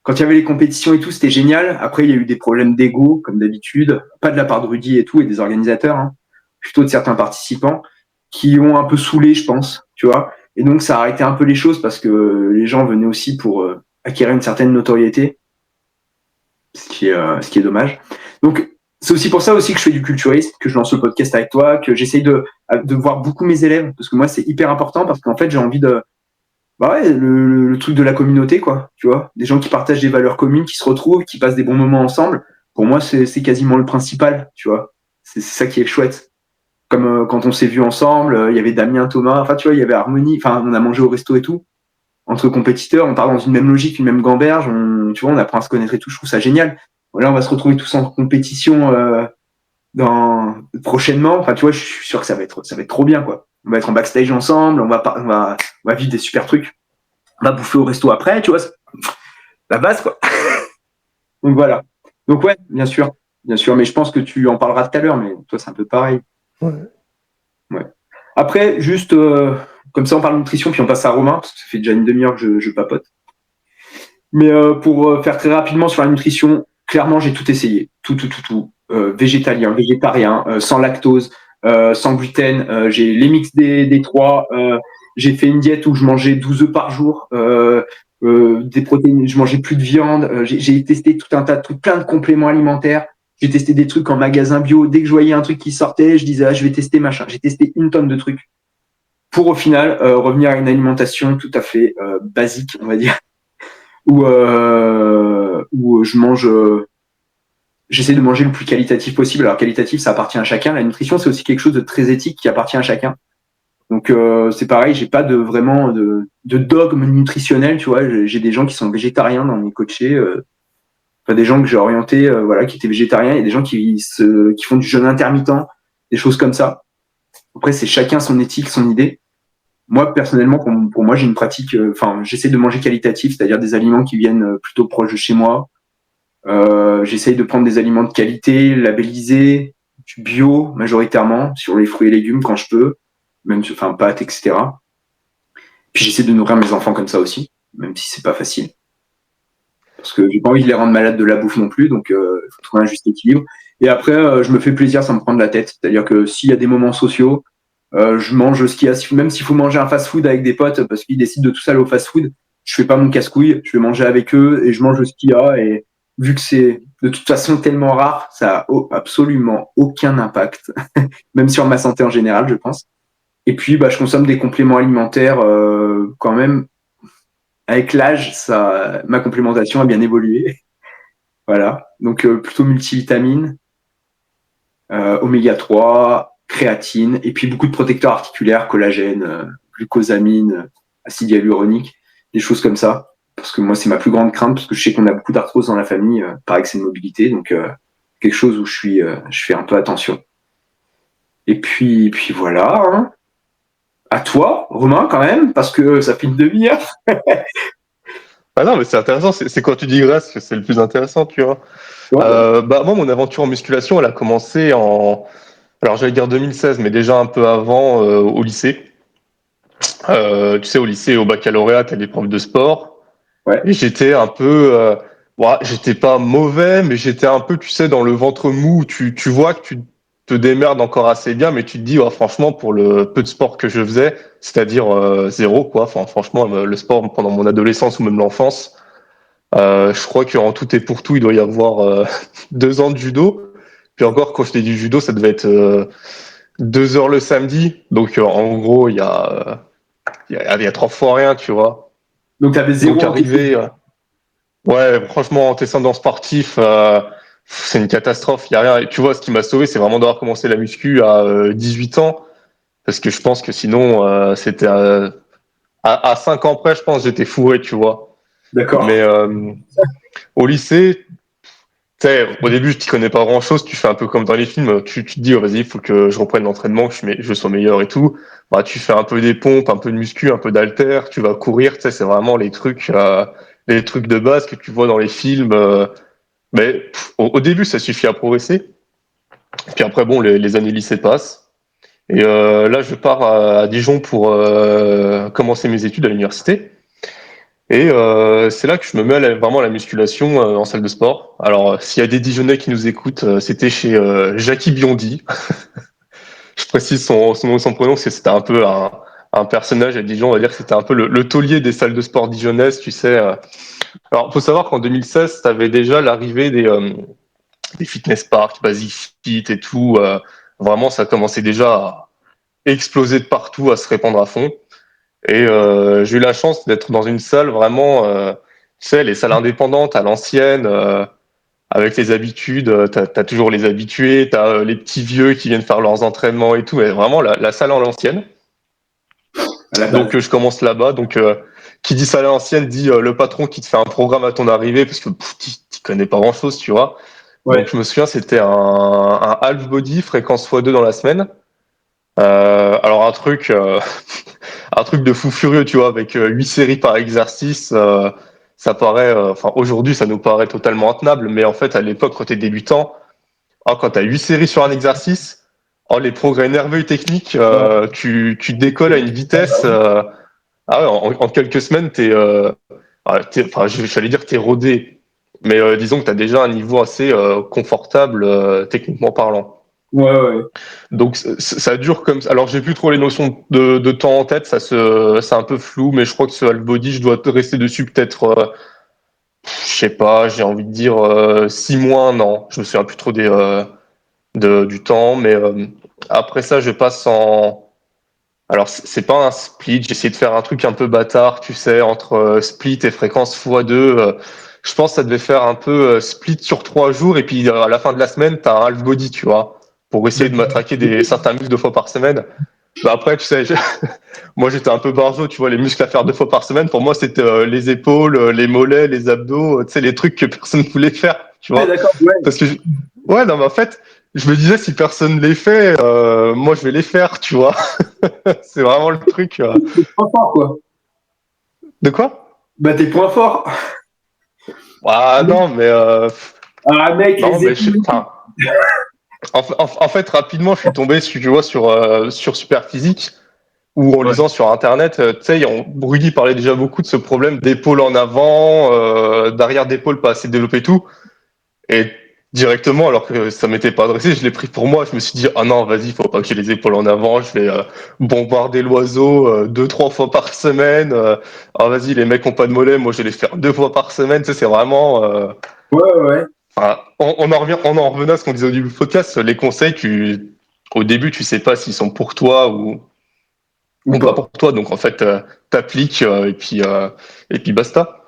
quand il y avait les compétitions et tout, c'était génial. Après, il y a eu des problèmes d'ego, comme d'habitude. Pas de la part de Rudy et tout, et des organisateurs, hein. Plutôt de certains participants qui ont un peu saoulé, je pense, tu vois. Et donc, ça a arrêté un peu les choses parce que les gens venaient aussi pour acquérir une certaine notoriété, ce qui est dommage. Donc, c'est aussi pour ça aussi que je fais du culturisme, que je lance le podcast avec toi, que j'essaye de voir beaucoup mes élèves, parce que moi, c'est hyper important, parce qu'en fait, j'ai envie de... le truc de la communauté, quoi, tu vois, des gens qui partagent des valeurs communes, qui se retrouvent, qui passent des bons moments ensemble. Pour moi, c'est quasiment le principal, tu vois. C'est ça qui est chouette. comme quand on s'est vu ensemble, il y avait Damien, Thomas, enfin tu vois, il y avait Harmonie, enfin on a mangé au resto et tout, entre compétiteurs, on part dans une même logique, une même gamberge, tu vois, on apprend à se connaître et tout, je trouve ça génial. Là, on va se retrouver tous en compétition prochainement, enfin tu vois, je suis sûr que ça va être trop bien, quoi. On va être en backstage ensemble, on va vivre des super trucs, on va bouffer au resto après, tu vois, la base, quoi. Donc voilà. Donc ouais, bien sûr, mais je pense que tu en parleras tout à l'heure, mais toi c'est un peu pareil. Ouais. Ouais. Après, juste comme ça, on parle nutrition, puis on passe à Romain, parce que ça fait déjà une demi-heure que je papote. Mais pour faire très rapidement sur la nutrition, clairement, j'ai tout essayé. Tout. Végétalien, végétarien, sans lactose, sans gluten. J'ai les mix des trois. J'ai fait une diète où je mangeais 12 œufs par jour, des protéines, je mangeais plus de viande. J'ai testé tout un tas de trucs, plein de compléments alimentaires. J'ai testé des trucs en magasin bio. Dès que je voyais un truc qui sortait, je disais, je vais tester machin. J'ai testé une tonne de trucs pour au final revenir à une alimentation tout à fait basique, on va dire, où je mange, j'essaie de manger le plus qualitatif possible. Alors qualitatif, ça appartient à chacun. La nutrition, c'est aussi quelque chose de très éthique qui appartient à chacun. Donc c'est pareil, j'ai pas vraiment de dogme nutritionnel, tu vois. J'ai des gens qui sont végétariens dans mes coachés, enfin, des gens que j'ai orientés, voilà, qui étaient végétariens, et des gens qui font du jeûne intermittent, des choses comme ça. Après, c'est chacun son éthique, son idée. Moi, personnellement, pour moi, j'ai une pratique, j'essaie de manger qualitatif, c'est-à-dire des aliments qui viennent plutôt proches de chez moi. J'essaye de prendre des aliments de qualité, labellisés, du bio, majoritairement, sur les fruits et légumes quand je peux, même pâtes, etc. Puis j'essaie de nourrir mes enfants comme ça aussi, même si c'est pas facile. Parce que j'ai pas envie de les rendre malades de la bouffe non plus, donc il faut trouver un juste équilibre. Et après, je me fais plaisir sans me prendre la tête. C'est-à-dire que s'il y a des moments sociaux, je mange ce qu'il y a, même s'il faut manger un fast-food avec des potes parce qu'ils décident de tout ça aller au fast-food, je fais pas mon casse-couille, je vais manger avec eux et je mange ce qu'il y a. Et vu que c'est de toute façon tellement rare, ça a absolument aucun impact, même sur ma santé en général, je pense. Et puis, je consomme des compléments alimentaires quand même. Avec l'âge, ma complémentation a bien évolué. Voilà, donc plutôt multivitamines, oméga 3, créatine, et puis beaucoup de protecteurs articulaires, collagène, glucosamine, acide hyaluronique, des choses comme ça. Parce que moi, c'est ma plus grande crainte, parce que je sais qu'on a beaucoup d'arthrose dans la famille, par excès de mobilité, donc quelque chose où je fais un peu attention. Et puis voilà. Hein. À toi, Romain, quand même, parce que ça fait une demi-heure. Ah non, mais c'est intéressant, c'est quand tu digresses que c'est le plus intéressant, tu vois. Ouais. Moi, mon aventure en musculation, elle a commencé alors j'allais dire 2016, mais déjà un peu avant, au lycée. Tu sais, au lycée, au baccalauréat, t'as des profs de sport. Ouais. Et j'étais un peu, j'étais pas mauvais, mais j'étais un peu, tu sais, dans le ventre mou. Tu vois que tu te démerdes encore assez bien, mais tu te dis, franchement, pour le peu de sport que je faisais, c'est-à-dire zéro, quoi. Enfin, franchement, le sport pendant mon adolescence ou même l'enfance, je crois qu'en tout et pour tout, il doit y avoir 2 ans de judo. Puis encore, quand je t'ai dit judo, ça devait être 2 heures le samedi. Donc, en gros, il y a 3 fois rien, tu vois. Donc, tu avais zéro Donc, en arrivé, ouais, franchement, antécédent sportif, c'est une catastrophe. Il y a rien. Et tu vois, ce qui m'a sauvé, c'est vraiment d'avoir commencé la muscu à 18 ans. Parce que je pense que sinon, c'était à 5 ans près, je pense, j'étais fourré, tu vois. D'accord. Mais au lycée, tu sais, au début, je t'y connais pas grand-chose. Tu fais un peu comme dans les films. Tu te dis, oh, vas-y, il faut que je reprenne l'entraînement, que je sois meilleur et tout. Tu fais un peu des pompes, un peu de muscu, un peu d'halter. Tu vas courir. Tu sais, c'est vraiment les trucs de base que tu vois dans les films. Mais au début, ça suffit à progresser. Puis après, bon, les années lycée passent. Et là, je pars à Dijon pour commencer mes études à l'université. Et c'est là que je me mets vraiment à la musculation en salle de sport. Alors, s'il y a des Dijonnais qui nous écoutent, c'était chez Jackie Biondi. Je précise son nom et son prénom, parce que c'était un peu un personnage à Dijon. On va dire que c'était un peu le taulier des salles de sport dijonnaises, tu sais. Alors, faut savoir qu'en 2016, tu avais déjà l'arrivée des fitness parks, Basic Fit et tout. Vraiment, ça commençait déjà à exploser de partout, à se répandre à fond. Et j'ai eu la chance d'être dans une salle vraiment, tu sais, les salles indépendantes à l'ancienne, avec les habitudes, t'as toujours les habitués, t'as les petits vieux qui viennent faire leurs entraînements et tout, mais vraiment la salle à l'ancienne. À la base. Donc je commence là-bas. Donc qui dit salle à l'ancienne dit le patron qui te fait un programme à ton arrivée parce que t'y connais pas grand-chose, tu vois. Ouais. Donc je me souviens, c'était un half body fréquence x2 dans la semaine. Alors un truc de fou furieux, tu vois, avec 8 séries par exercice. Ça paraît, enfin aujourd'hui ça nous paraît totalement intenable, mais en fait à l'époque quand t'es débutant, quand t'as 8 séries sur un exercice, les progrès nerveux et techniques, tu décolles à une vitesse. Ah ouais, en quelques semaines, j'allais dire t'es rodé, mais disons que t'as déjà un niveau assez confortable techniquement parlant. Ouais. Donc ça dure comme ça. Alors j'ai plus trop les notions de temps en tête, c'est un peu flou, mais je crois que ce half body, je dois rester dessus peut-être, je sais pas, j'ai envie de dire 6 mois, non, je me souviens plus trop du temps, mais après ça je passe en. Alors c'est pas un split, j'ai essayé de faire un truc un peu bâtard, tu sais, entre split et fréquence x2. Je pense que ça devait faire un peu split sur 3 jours, et puis à la fin de la semaine, t'as un half body, tu vois, pour essayer de matraquer certains muscles 2 fois par semaine. Bah après, tu sais, moi j'étais un peu barjo, tu vois, les muscles à faire 2 fois par semaine, pour moi c'était les épaules, les mollets, les abdos, tu sais, les trucs que personne ne voulait faire, tu Ouais, vois. d'accord, ouais. Parce que, ouais, non, mais en fait, je me disais, si personne les fait, moi je vais les faire, tu vois. C'est vraiment le truc. Tes points forts, quoi. De quoi? Bah, tes points forts. Ah non, mais Ah, mec, non, les mais épaules. enfin, en fait, rapidement, je suis tombé, tu vois, sur Super Physique, ou en Ouais. lisant sur Internet, tu sais, Rudy parlait déjà beaucoup de ce problème d'épaule en avant, d'arrière d'épaule pas assez développé et tout. Et directement, alors que ça m'était pas adressé, je l'ai pris pour moi. Je me suis dit, ah non, vas-y, faut pas que j'ai les épaules en avant. Je vais bombarder l'oiseau 2, 3 fois par semaine. Ah vas-y, les mecs ont pas de mollets, moi je vais les faire 2 fois par semaine. Tu sais, c'est vraiment. Ouais. Enfin, on en revenait à ce qu'on disait au début du podcast. Les conseils, au début, tu sais pas s'ils sont pour toi Ou ou pas pas. pour toi. Donc en fait, t'appliques et puis basta.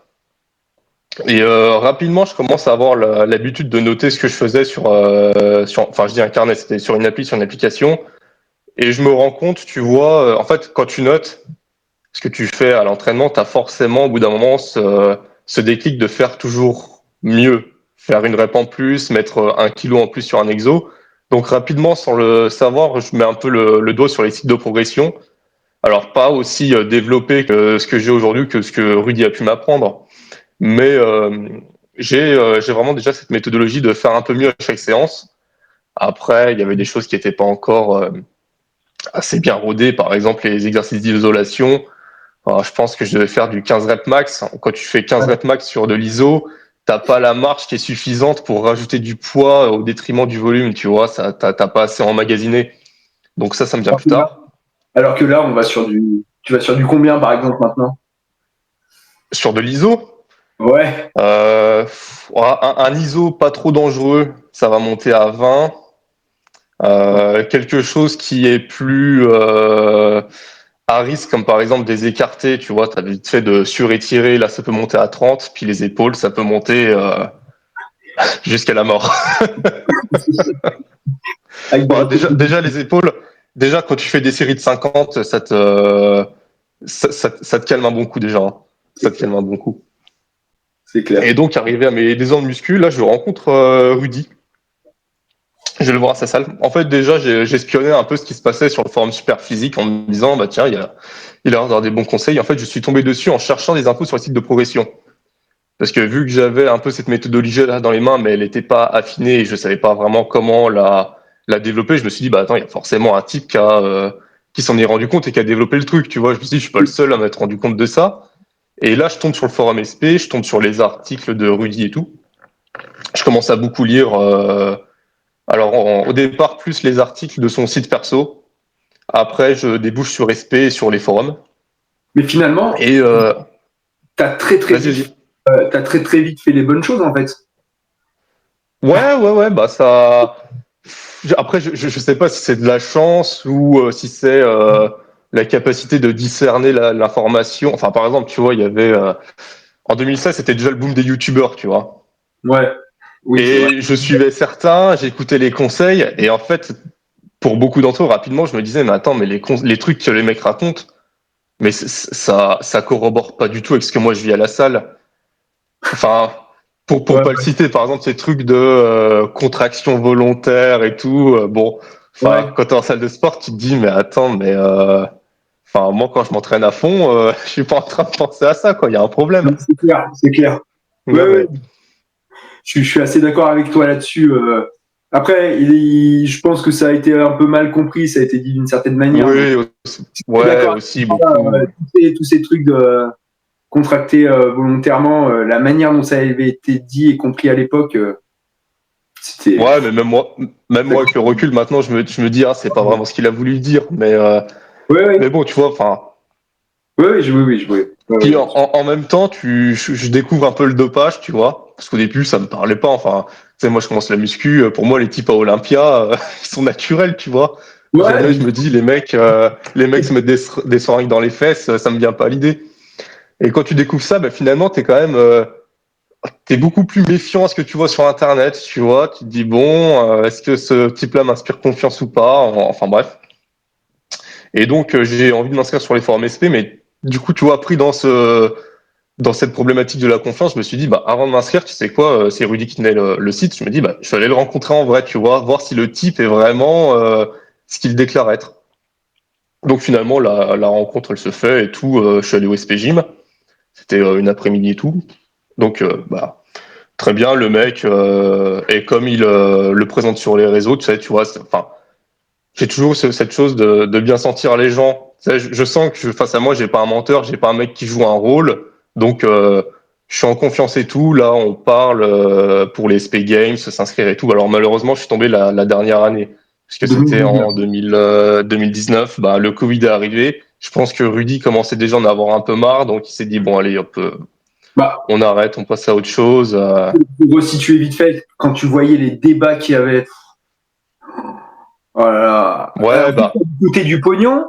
Et rapidement, je commence à avoir l'habitude de noter ce que je faisais enfin, je dis un carnet, c'était sur une application, et je me rends compte, tu vois, en fait, quand tu notes ce que tu fais à l'entraînement, tu as forcément, au bout d'un moment, ce déclic de faire toujours mieux, faire une rep en plus, mettre 1 kilo en plus sur un exo. Donc rapidement, sans le savoir, je mets un peu le doigt sur les sites de progression. Alors pas aussi développé que ce que j'ai aujourd'hui, que ce que Rudy a pu m'apprendre. Mais j'ai vraiment déjà cette méthodologie de faire un peu mieux à chaque séance. Après, il y avait des choses qui n'étaient pas encore assez bien rodées, par exemple les exercices d'isolation. Alors, je pense que je devais faire du 15 reps max. Quand tu fais 15 reps max sur de l'iso, t'as pas la marge qui est suffisante pour rajouter du poids au détriment du volume, tu vois, ça t'as pas assez emmagasiné. Donc ça me vient plus tard. Alors que là, on va sur du. Tu vas sur du combien, par exemple, maintenant? Sur de l'iso, Ouais. un ISO pas trop dangereux, ça va monter à 20. Quelque chose qui est plus à risque, comme par exemple des écartés, tu vois, tu as vite fait de surétirer, là ça peut monter à 30, puis les épaules, ça peut monter jusqu'à la mort. Avec Bon, déjà les épaules, déjà quand tu fais des séries de 50, ça te calme un bon coup déjà. Hein. Ça te calme un bon coup. C'est clair. Et donc arrivé à mes 2 ans de muscu, là je rencontre Rudy. Je vais le voir à sa salle. En fait, déjà, j'espionnais un peu ce qui se passait sur le forum Super Physique en me disant, bah tiens, il a l'air d'avoir des bons conseils. En fait, je suis tombé dessus en cherchant des infos sur le site de progression. Parce que vu que j'avais un peu cette méthodologie-là dans les mains, mais elle n'était pas affinée et je savais pas vraiment comment la développer, je me suis dit, bah attends, il y a forcément un type qui s'en est rendu compte et qui a développé le truc. Tu vois, je me suis dit, je suis pas le seul à m'être rendu compte de ça. Et là, je tombe sur le forum SP, je tombe sur les articles de Rudy et tout. Je commence à beaucoup lire. Alors, au départ, plus les articles de son site perso. Après, je débouche sur SP et sur les forums. Mais finalement, Et t'as très très vas-y, vite, vas-y. t'as très très vite fait les bonnes choses en fait. Ouais, bah ça. Après, je sais pas si c'est de la chance ou si c'est la capacité de discerner l'information. Enfin, par exemple, tu vois, il y avait en 2016, c'était déjà le boom des youtubeurs, tu vois. Ouais. Oui, c'est vrai. Et je suivais certains, j'écoutais les conseils, et en fait, pour beaucoup d'entre eux, rapidement, je me disais, mais attends, mais les trucs que les mecs racontent, mais ça corrobore pas du tout avec ce que moi je vis à la salle. Enfin, pour Ouais, pas le citer, par exemple, ces trucs de contraction volontaire et tout, bon, ouais. enfin, quand t'es en salle de sport, tu te dis, mais attends, mais enfin, moi, quand je m'entraîne à fond, je suis pas en train de penser à ça, quoi. Il y a un problème. Non, c'est clair, c'est clair. Ouais, Ouais, ouais. ouais. Je suis assez d'accord avec toi là-dessus. Après, je pense que ça a été un peu mal compris, ça a été dit d'une certaine manière, mais Oui, aussi, je suis ouais, d'accord avec aussi toi, beaucoup. tous ces trucs de contracter volontairement, la manière dont ça avait été dit et compris à l'époque, c'était. Ouais, mais même moi, avec le recul, maintenant, je me dis, ah, c'est pas vraiment ce qu'il a voulu dire, Oui, oui, mais bon, tu vois, enfin. oui, je vois. Puis en même temps, je découvre un peu le dopage, tu vois, parce qu'au début, ça me parlait pas. Enfin, tu sais, moi, je commence la muscu. Pour moi, les types à Olympia, ils sont naturels, tu vois. Jamais Ouais, je me dis, les mecs se mettent des seringues dans les fesses, ça me vient pas à l'idée. Et quand tu découvres ça, bah, finalement, t'es quand même, t'es beaucoup plus méfiant à ce que tu vois sur Internet, tu vois. Tu te dis, bon, est-ce que ce type-là m'inspire confiance ou pas? Enfin, bref. Et donc, j'ai envie de m'inscrire sur les forums SP, mais du coup, tu vois, pris dans cette problématique de la confiance, je me suis dit, bah, avant de m'inscrire, tu sais quoi, c'est Rudy qui tenait le site. Je me dis, bah, je vais aller le rencontrer en vrai, tu vois, voir si le type est vraiment ce qu'il déclare être. Donc finalement, la rencontre, elle se fait et tout. Je suis allé au SP Gym. C'était une après-midi et tout. Donc, bah, très bien, le mec, et comme il le présente sur les réseaux, tu vois, enfin, j'ai toujours cette chose de bien sentir les gens. Tu sais, je sens que face à moi, j'ai pas un menteur, j'ai pas un mec qui joue un rôle. Donc, je suis en confiance et tout. Là, on parle pour les SP Games, s'inscrire et tout. Alors, malheureusement, je suis tombé la dernière année. Parce que c'était 2019. en 2019. Bah, le Covid est arrivé. Je pense que Rudy commençait déjà à en avoir un peu marre. Donc, il s'est dit, bon, allez, hop, Bah, on arrête, on passe à autre chose. pour resituer vite fait, quand tu voyais les débats qu'il y avait, oh là là, Ouais, bah, coûter du pognon,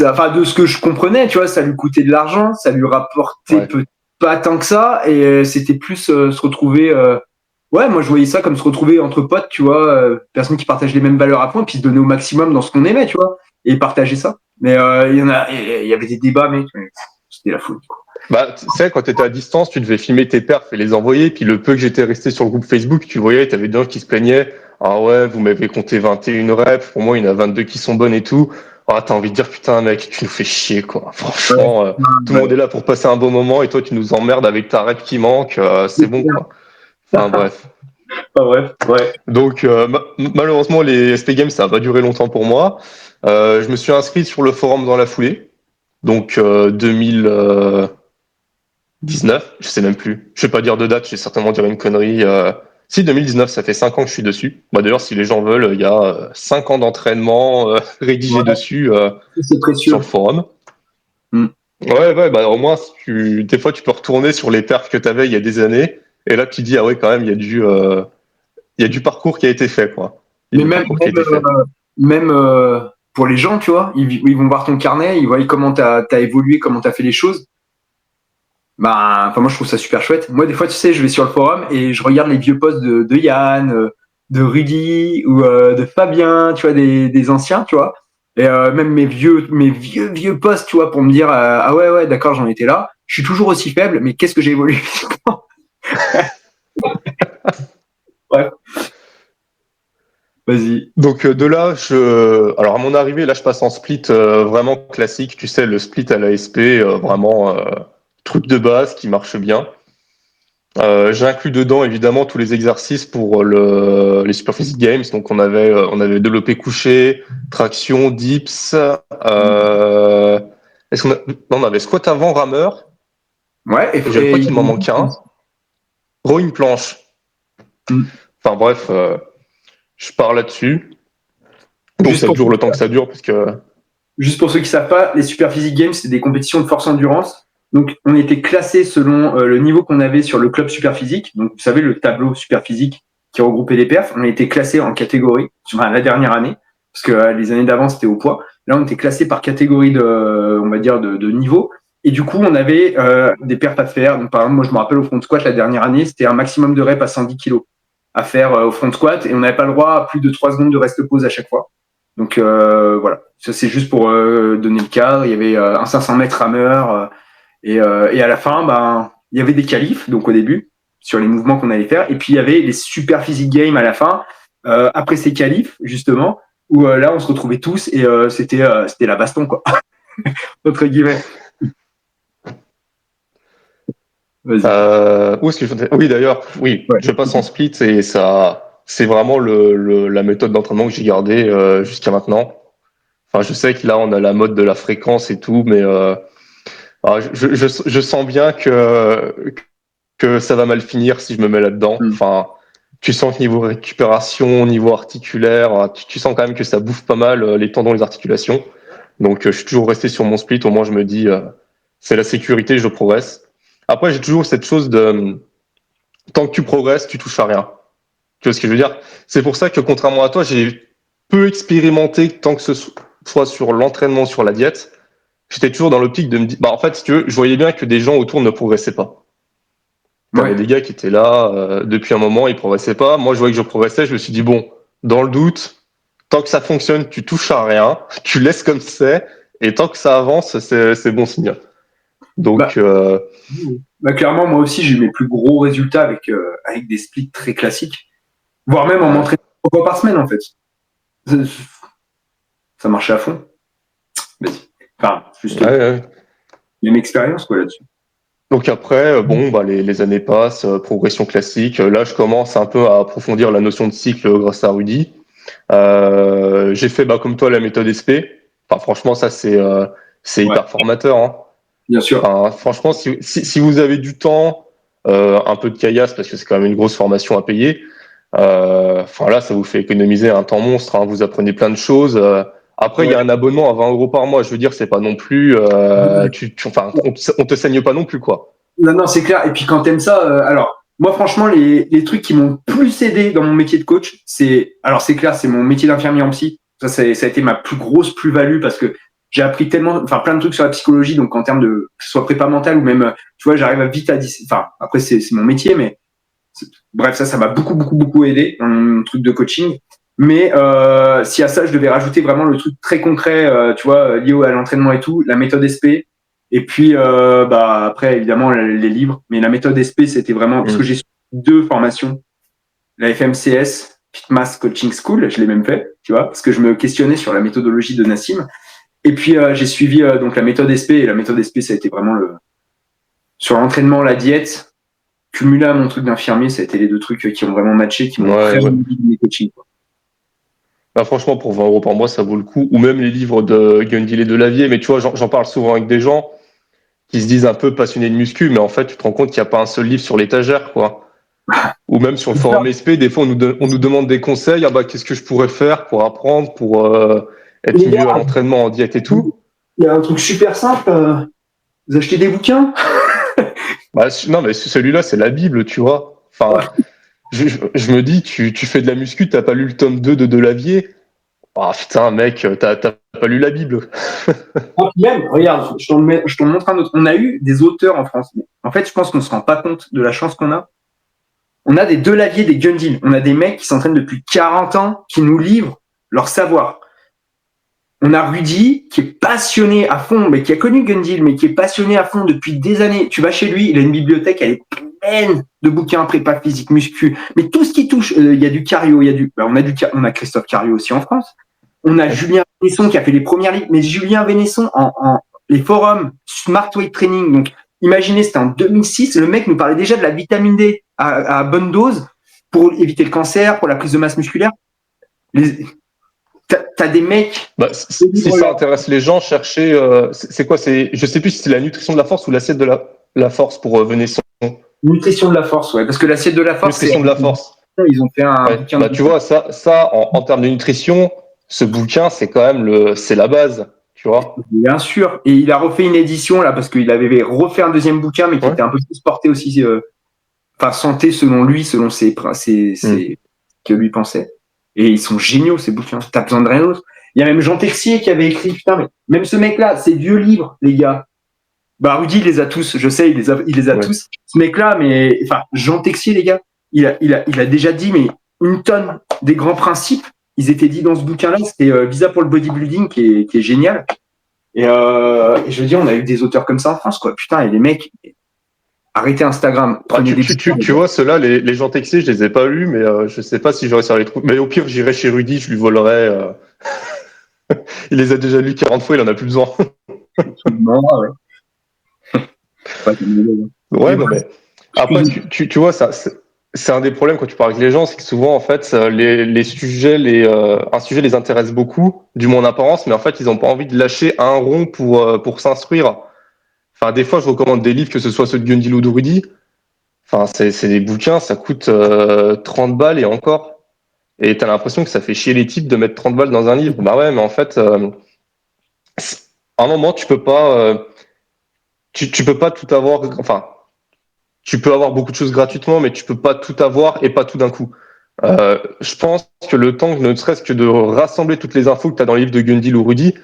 enfin, de ce que je comprenais, tu vois, ça lui coûtait de l'argent, ça lui rapportait ouais. pas tant que ça, et c'était plus se retrouver. Ouais, moi je voyais ça comme se retrouver entre potes, tu vois, personnes qui partagent les mêmes valeurs à fond, et puis se donner au maximum dans ce qu'on aimait, tu vois, et partager ça. Mais il y avait des débats, mec, mais c'était la folie, quoi. Bah, tu sais, quand tu étais à distance, tu devais filmer tes perfs et les envoyer. Puis le peu que j'étais resté sur le groupe Facebook, tu voyais, tu avais des gens qui se plaignaient. Ah ouais, vous m'avez compté 21 reps. Pour moi, il y en a 22 qui sont bonnes et tout. Ah, t'as envie de dire, putain, mec, tu nous fais chier, quoi. Ouais, Franchement, tout le ouais. monde est là pour passer un bon moment et toi, tu nous emmerdes avec ta rep qui manque. C'est bon, quoi. Enfin, bref. Pas vrai, ouais. Donc, malheureusement, les SP Games, ça n'a pas duré longtemps pour moi. Je me suis inscrit sur le forum dans la foulée. Donc, 19, je sais même plus. Je vais pas dire de date, je vais certainement dire une connerie. Si 2019, ça fait 5 ans que je suis dessus. Bah, d'ailleurs, si les gens veulent, il y a 5 ans d'entraînement rédigé Ouais, dessus c'est sur le précieux. forum. Mm. Ouais, ouais, bah au moins, des fois, tu peux retourner sur les perfs que tu avais il y a des années. Et là, tu dis, ah ouais, quand même, il y a du parcours qui a été fait, quoi. Il y Mais a du même, parcours qui a été fait. même pour les gens, tu vois, ils vont voir ton carnet, ils voient comment tu as évolué, comment tu as fait les choses. Bah, enfin, moi, je trouve ça super chouette. Moi, des fois, tu sais, je vais sur le forum et je regarde les vieux posts de Yann, de Rudy ou de Fabien, tu vois, des anciens, tu vois. Et même vieux posts, tu vois, pour me dire, ah ouais, ouais, d'accord, j'en étais là. Je suis toujours aussi faible, mais qu'est-ce que j'ai évolué. Ouais, vas-y. Donc de là, alors à mon arrivée, là, je passe en split vraiment classique. Tu sais, le split à l'ASP, vraiment truc de base qui marche bien. J'inclus dedans évidemment tous les exercices pour les Superphysique Games. Donc on avait développé couché, traction, dips. Est-ce qu'on a... non, on avait squat avant, rameur. Ouais, Et je crois qu'il m'en manque un. Rowing planche. Enfin bref, je pars là-dessus. Donc juste ça pour dure le temps que ça dure parce que Juste pour ceux qui ne savent pas, les Super Physique Games, c'est des compétitions de force-endurance. Donc, on était classés selon le niveau qu'on avait sur le club Super Physique. Donc, vous savez, le tableau Super Physique qui regroupait les perfs. On a été classés en catégorie sur la dernière année, parce que les années d'avant, c'était au poids. Là, on était classés par catégorie on va dire, de niveau. Et du coup, on avait des perfs à faire. Donc, par exemple, moi, je me rappelle au front squat, la dernière année, c'était un maximum de reps à 110 kilos à faire au front squat. Et on n'avait pas le droit à plus de 3 secondes de rest pause à chaque fois. Donc, voilà. Ça, c'est juste pour donner le cadre. Il y avait un 500 mètres rameur. Et à la fin, ben, il y avait des qualifs, donc au début, sur les mouvements qu'on allait faire. Et puis, il y avait les super physique games à la fin, après ces qualifs, justement, où là, on se retrouvait tous et c'était la baston, quoi. Entre guillemets. Vas-y. Où est-ce que Oui, d'ailleurs, oui, Ouais. je passe en split et ça, c'est vraiment la méthode d'entraînement que j'ai gardée jusqu'à maintenant. Enfin, je sais que là, on a la mode de la fréquence et tout, mais je sens bien que ça va mal finir si je me mets là-dedans. Enfin, tu sens que niveau récupération, niveau articulaire, tu sens quand même que ça bouffe pas mal les tendons, les articulations. Donc, je suis toujours resté sur mon split. Au moins, je me dis, c'est la sécurité, je progresse. Après, j'ai toujours cette chose de tant que tu progresses, tu touches à rien. Tu vois ce que je veux dire? C'est pour ça que, contrairement à toi, j'ai peu expérimenté tant que ce soit sur l'entraînement, sur la diète. J'étais toujours dans l'optique de me dire, bah, en fait, si tu veux, je voyais bien que des gens autour ne progressaient pas. T'avais des gars qui étaient là depuis un moment, ils progressaient pas. Moi, je voyais que je progressais. Je me suis dit, bon, dans le doute, tant que ça fonctionne, tu touches à rien, tu laisses comme c'est, et tant que ça avance, c'est bon signe. Donc, clairement, moi aussi, j'ai eu mes plus gros résultats avec des splits très classiques, voire même en m'entraînant 3 fois par semaine, en fait. Ça marchait à fond. Vas-y. Enfin, juste une expérience, quoi, là-dessus. Donc après, bon, bah, les années passent, progression classique. Là, je commence un peu à approfondir la notion de cycle grâce à Rudy. J'ai fait, bah, comme toi, la méthode SP. Enfin, franchement, ça, c'est hyper formateur. Hein. Bien sûr. Enfin, franchement, si vous avez du temps, un peu de caillasse, parce que c'est quand même une grosse formation à payer, enfin là, ça vous fait économiser un temps monstre. Hein. Vous apprenez plein de choses. Après, il y a un abonnement à 20 euros par mois. Je veux dire, c'est pas non plus. Enfin, on te saigne pas non plus, quoi. Non, c'est clair. Et puis quand t'aimes ça, alors moi franchement les trucs qui m'ont plus aidé dans mon métier de coach, c'est clair, c'est mon métier d'infirmier en psy. Ça a été ma plus grosse plus-value parce que j'ai appris tellement, enfin plein de trucs sur la psychologie, donc en termes de que ce soit prépa mentale ou même, tu vois, j'arrive à vite enfin après c'est mon métier, mais bref ça m'a beaucoup aidé dans mon truc de coaching. Mais si à ça je devais rajouter vraiment le truc très concret, tu vois, lié à l'entraînement et tout, la méthode SP. Et puis, bah, après, évidemment, les livres. Mais la méthode SP, c'était vraiment, parce que j'ai suivi 2 formations. La FMCS, Fitmass Coaching School, je l'ai même fait, tu vois, parce que je me questionnais sur la méthodologie de Nassim. Et puis, j'ai suivi, donc, la méthode SP. Et la méthode SP, ça a été vraiment sur l'entraînement, la diète, cumulé à mon truc d'infirmier, ça a été les 2 trucs qui ont vraiment matché, qui m'ont vraiment guidé mes coachings, quoi. Bah, franchement, pour 20 euros par mois, ça vaut le coup. Ou même les livres de Gundil et de Lavier. Mais tu vois, j'en parle souvent avec des gens qui se disent un peu passionnés de muscu, mais en fait, tu te rends compte qu'il n'y a pas un seul livre sur l'étagère, quoi. Ou même sur le forum SP, des fois, on nous demande des conseils. Ah bah, qu'est-ce que je pourrais faire pour apprendre, pour être mieux à l'entraînement, en diète et tout. Il y a un truc super simple. Vous achetez des bouquins? Bah, non, mais celui-là, c'est la Bible, tu vois. Enfin, je me dis, tu fais de la muscu, t'as pas lu le tome 2 de Delavier. Ah putain, mec, t'as pas lu la Bible. Même, regarde, je t'en montre un autre. On a eu des auteurs en France. En fait, je pense qu'on se rend pas compte de la chance qu'on a. On a des Delavier, des Gundil. On a des mecs qui s'entraînent depuis 40 ans, qui nous livrent leur savoir. On a Rudy, qui est passionné à fond, mais qui a connu Gundil, mais qui est passionné à fond depuis des années. Tu vas chez lui, il a une bibliothèque, elle est pleine de bouquins prépa physique, muscu. Mais tout ce qui touche, il y a du cardio, on a Christophe Cario aussi en France. On a Julien Vénesson qui a fait les premières ligues, mais Julien Vénesson en les forums Smart Weight Training. Donc, imaginez, c'était en 2006, le mec nous parlait déjà de la vitamine D à bonne dose pour éviter le cancer, pour la prise de masse musculaire. T'as des mecs. Bah, si ça intéresse les gens, chercher. C'est quoi? Je sais plus si c'est la nutrition de la force ou l'assiette de la force pour Vénesson. Nutrition de la force, ouais, parce que l'assiette de la force. Nutrition de la force. Ils ont fait un bouquin. Bah, tu vois, ça en termes de nutrition, ce bouquin, c'est quand même c'est la base, tu vois. Bien sûr. Et il a refait une édition, là, parce qu'il avait refait un deuxième bouquin, mais qui était un peu plus porté aussi, santé selon lui, selon que lui pensait. Et ils sont géniaux, ces bouquins. T'as besoin de rien d'autre. Il y a même Jean Texier qui avait écrit, putain, mais même ce mec-là, ces vieux livres, les gars. Bah, Rudy, il les a tous. Je sais, il les a tous. Ce mec-là, mais, enfin, Jean Texier, les gars, il a déjà dit, mais une tonne des grands principes, ils étaient dit dans ce bouquin-là. C'était Visa pour le bodybuilding qui est génial. Et je veux dire, on a eu des auteurs comme ça en France, quoi. Putain, et les mecs, arrêtez Instagram. Prenez Tu vois, ceux-là, les gens Texier, je les ai pas lus, mais je sais pas si j'aurais sur les trouver. Mais au pire, j'irai chez Rudy, je lui volerai. Il les a déjà lus 40 fois, il en a plus besoin. Non, ouais. Ouais, non, mais après, tu vois, ça, c'est un des problèmes quand tu parles avec les gens, c'est que souvent, en fait, les sujets, un sujet les intéresse beaucoup, du moins en apparence, mais en fait, ils n'ont pas envie de lâcher un rond pour s'instruire. Enfin, des fois, je recommande des livres, que ce soit ceux de Gundil ou de Rudy. Enfin, c'est des bouquins, ça coûte 30 balles et encore. Et t'as l'impression que ça fait chier les types de mettre 30 balles dans un livre. Bah ouais, mais en fait, à un moment, tu peux pas tout avoir. Enfin, tu peux avoir beaucoup de choses gratuitement, mais tu peux pas tout avoir et pas tout d'un coup. Je pense que le temps, ne serait-ce que de rassembler toutes les infos que tu as dans le livre de Gundil ou Rudy,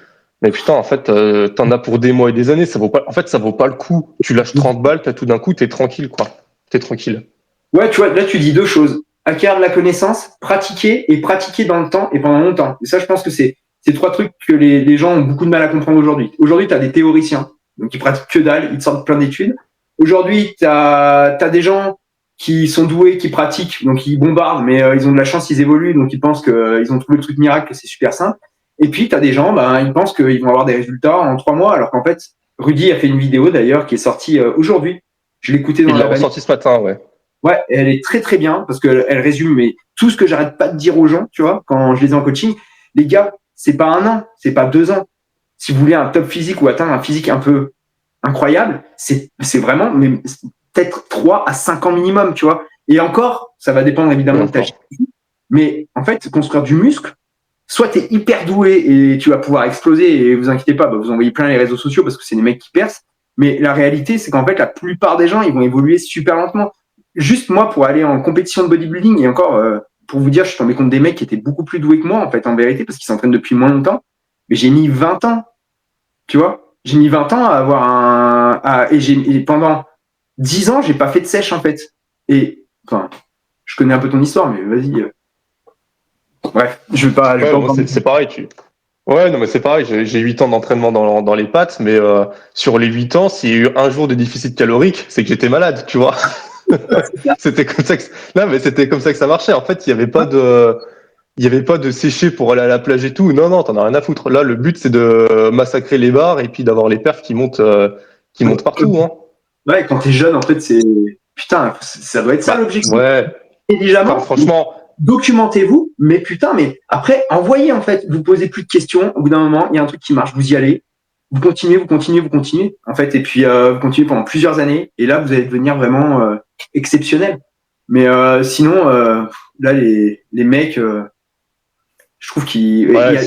mais putain, en fait, t'en as pour des mois et des années, ça vaut pas, en fait, ça vaut pas le coup. Tu lâches 30 balles, t'as tout d'un coup, t'es tranquille, quoi. T'es tranquille. Ouais, tu vois, là, tu dis deux choses. Acquérir de la connaissance, pratiquer et pratiquer dans le temps et pendant longtemps. Et ça, je pense que c'est trois trucs que les gens ont beaucoup de mal à comprendre aujourd'hui. Aujourd'hui, tu as des théoriciens, donc ils pratiquent que dalle, ils te sortent plein d'études. Aujourd'hui, tu as des gens qui sont doués, qui pratiquent, donc ils bombardent, mais ils ont de la chance, ils évoluent, donc ils pensent qu'ils ont trouvé le truc miracle, que c'est super simple. Et puis, tu as des gens, ils pensent qu'ils vont avoir des résultats en 3 mois, alors qu'en fait, Rudy a fait une vidéo d'ailleurs qui est sortie aujourd'hui. Je l'ai écouté dans Il la l'a ressorti ce matin, ouais. Ouais, et elle est très très bien parce qu'elle résume mais tout ce que j'arrête pas de dire aux gens, tu vois, quand je les ai en coaching. Les gars, c'est pas 1 an, c'est pas 2 ans. Si vous voulez un top physique ou atteindre un physique un peu incroyable, c'est vraiment mais peut-être 3 à 5 ans minimum, tu vois. Et encore, ça va dépendre évidemment de ta génétique. Mais en fait, construire du muscle, soit tu es hyper doué et tu vas pouvoir exploser et vous inquiétez pas, vous envoyez plein les réseaux sociaux parce que c'est des mecs qui percent. Mais la réalité, c'est qu'en fait, la plupart des gens, ils vont évoluer super lentement. Juste moi, pour aller en compétition de bodybuilding, et encore, pour vous dire, je suis tombé contre des mecs qui étaient beaucoup plus doués que moi, en fait, en vérité, parce qu'ils s'entraînent depuis moins longtemps. Mais j'ai mis 20 ans, tu vois. J'ai mis 20 ans à avoir et pendant 10 ans, j'ai pas fait de sèche, en fait. Et, enfin, je connais un peu ton histoire, mais vas-y. Bref, je vais pas. C'est pareil, Ouais, non, mais c'est pareil, j'ai 8 ans d'entraînement dans les pattes, mais sur les 8 ans, s'il y a eu un jour de déficit calorique, c'est que j'étais malade, tu vois. C'était comme ça c'était comme ça que ça marchait. En fait, il y avait pas de sécher pour aller à la plage et tout. Non, t'en as rien à foutre. Là, le but, c'est de massacrer les barres et puis d'avoir les perfs qui montent partout, hein. Ouais, quand t'es jeune, en fait, putain, ça doit être ça l'objectif. Ouais. Intelligemment. Franchement. Documentez-vous, mais putain, mais après, envoyez, en fait. Vous posez plus de questions. Au bout d'un moment, il y a un truc qui marche. Vous y allez. Vous continuez. En fait, et puis, vous continuez pendant plusieurs années. Et là, vous allez devenir vraiment exceptionnel. Mais sinon, là, les mecs, je trouve qu'ils. Ouais,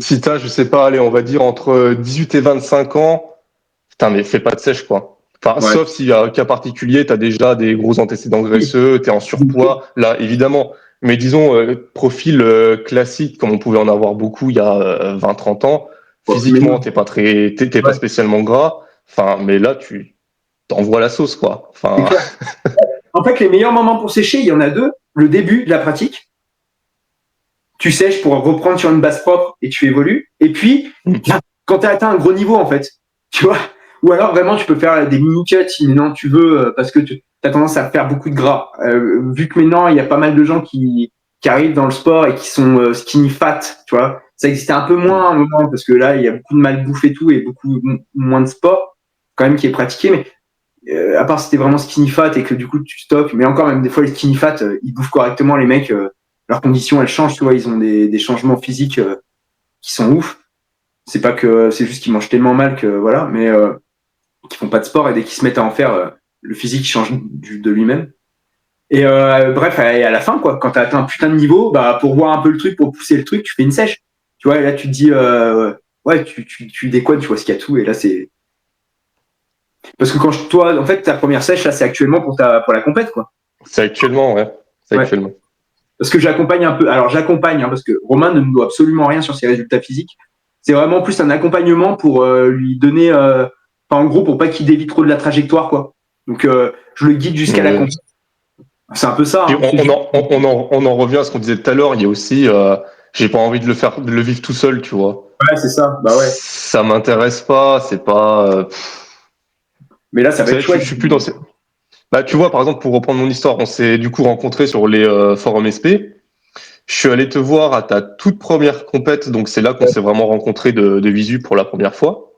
si t'as, je sais pas, allez, on va dire entre 18 et 25 ans, putain, mais fais pas de sèche, quoi. Enfin, Ouais. Sauf s'il y a un cas particulier, t'as déjà des gros antécédents graisseux, t'es en surpoids, là, évidemment. Mais disons, profil classique, comme on pouvait en avoir beaucoup il y a 20-30 ans, physiquement, t'es pas spécialement gras. Enfin, mais là, tu t'envoies la sauce, quoi. Enfin. En fait, les meilleurs moments pour sécher, il y en a deux. Le début de la pratique. Tu sèches pour reprendre sur une base propre et tu évolues. Et puis, quand tu as atteint un gros niveau, en fait, tu vois, ou alors vraiment, tu peux faire des mini-cuts si maintenant tu veux, parce que tu as tendance à faire beaucoup de gras. Vu que maintenant, il y a pas mal de gens qui arrivent dans le sport et qui sont skinny fat, tu vois. Ça existait un peu moins à un moment, parce que là, il y a beaucoup de malbouffe et tout, et beaucoup moins de sport, quand même, qui est pratiqué. Mais à part si t'es vraiment skinny fat et que du coup, tu stoppes. Mais encore, même des fois, les skinny fat, ils bouffent correctement, les mecs. Leurs conditions, elles changent, tu vois, ils ont des changements physiques qui sont ouf. C'est pas que c'est juste qu'ils mangent tellement mal que voilà, mais qu'ils font pas de sport et dès qu'ils se mettent à en faire, le physique change de lui-même. Et bref, à la fin, quoi, quand t'as atteint un putain de niveau, pour voir un peu le truc, pour pousser le truc, tu fais une sèche. Tu vois, et là tu te dis ouais, tu déconnes, tu vois ce qu'il y a tout, et là c'est parce que toi, en fait, ta première sèche là, c'est actuellement pour la compète, quoi. C'est actuellement, ouais. C'est actuellement. Parce que j'accompagne un peu. Alors j'accompagne parce que Romain ne me doit absolument rien sur ses résultats physiques. C'est vraiment plus un accompagnement pour lui donner, en gros, pour pas qu'il dévie trop de la trajectoire, quoi. Donc, je le guide jusqu'à la compétition. C'est un peu ça. Hein, on en revient à ce qu'on disait tout à l'heure. Il y a aussi, j'ai pas envie de le vivre tout seul, tu vois. Ouais, c'est ça. Bah ouais. Ça m'intéresse pas. C'est pas. Mais là, ça va être chouette. Je suis plus dans ces. Bah, tu vois, par exemple, pour reprendre mon histoire, on s'est du coup rencontrés sur les forums SP. Je suis allé te voir à ta toute première compète, donc c'est là qu'on s'est vraiment rencontrés de visu pour la première fois.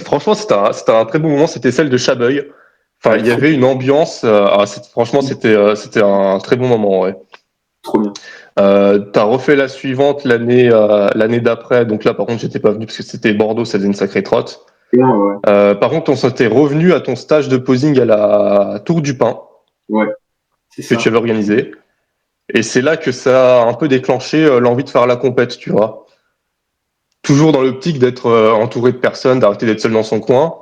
Franchement, c'était un très bon moment. C'était celle de Chabeuil. Enfin, il y avait une ambiance. Franchement, c'était un très bon moment. Ouais. Trop bien. T'as refait la suivante l'année d'après. Donc là, par contre, j'étais pas venu parce que c'était Bordeaux, ça faisait une sacrée trotte. Ouais. Par contre, on s'était revenu à ton stage de posing à la Tour du Pin. Ouais. C'est ça. Que tu avais organisé. Et c'est là que ça a un peu déclenché l'envie de faire la compète, tu vois. Toujours dans l'optique d'être entouré de personnes, d'arrêter d'être seul dans son coin.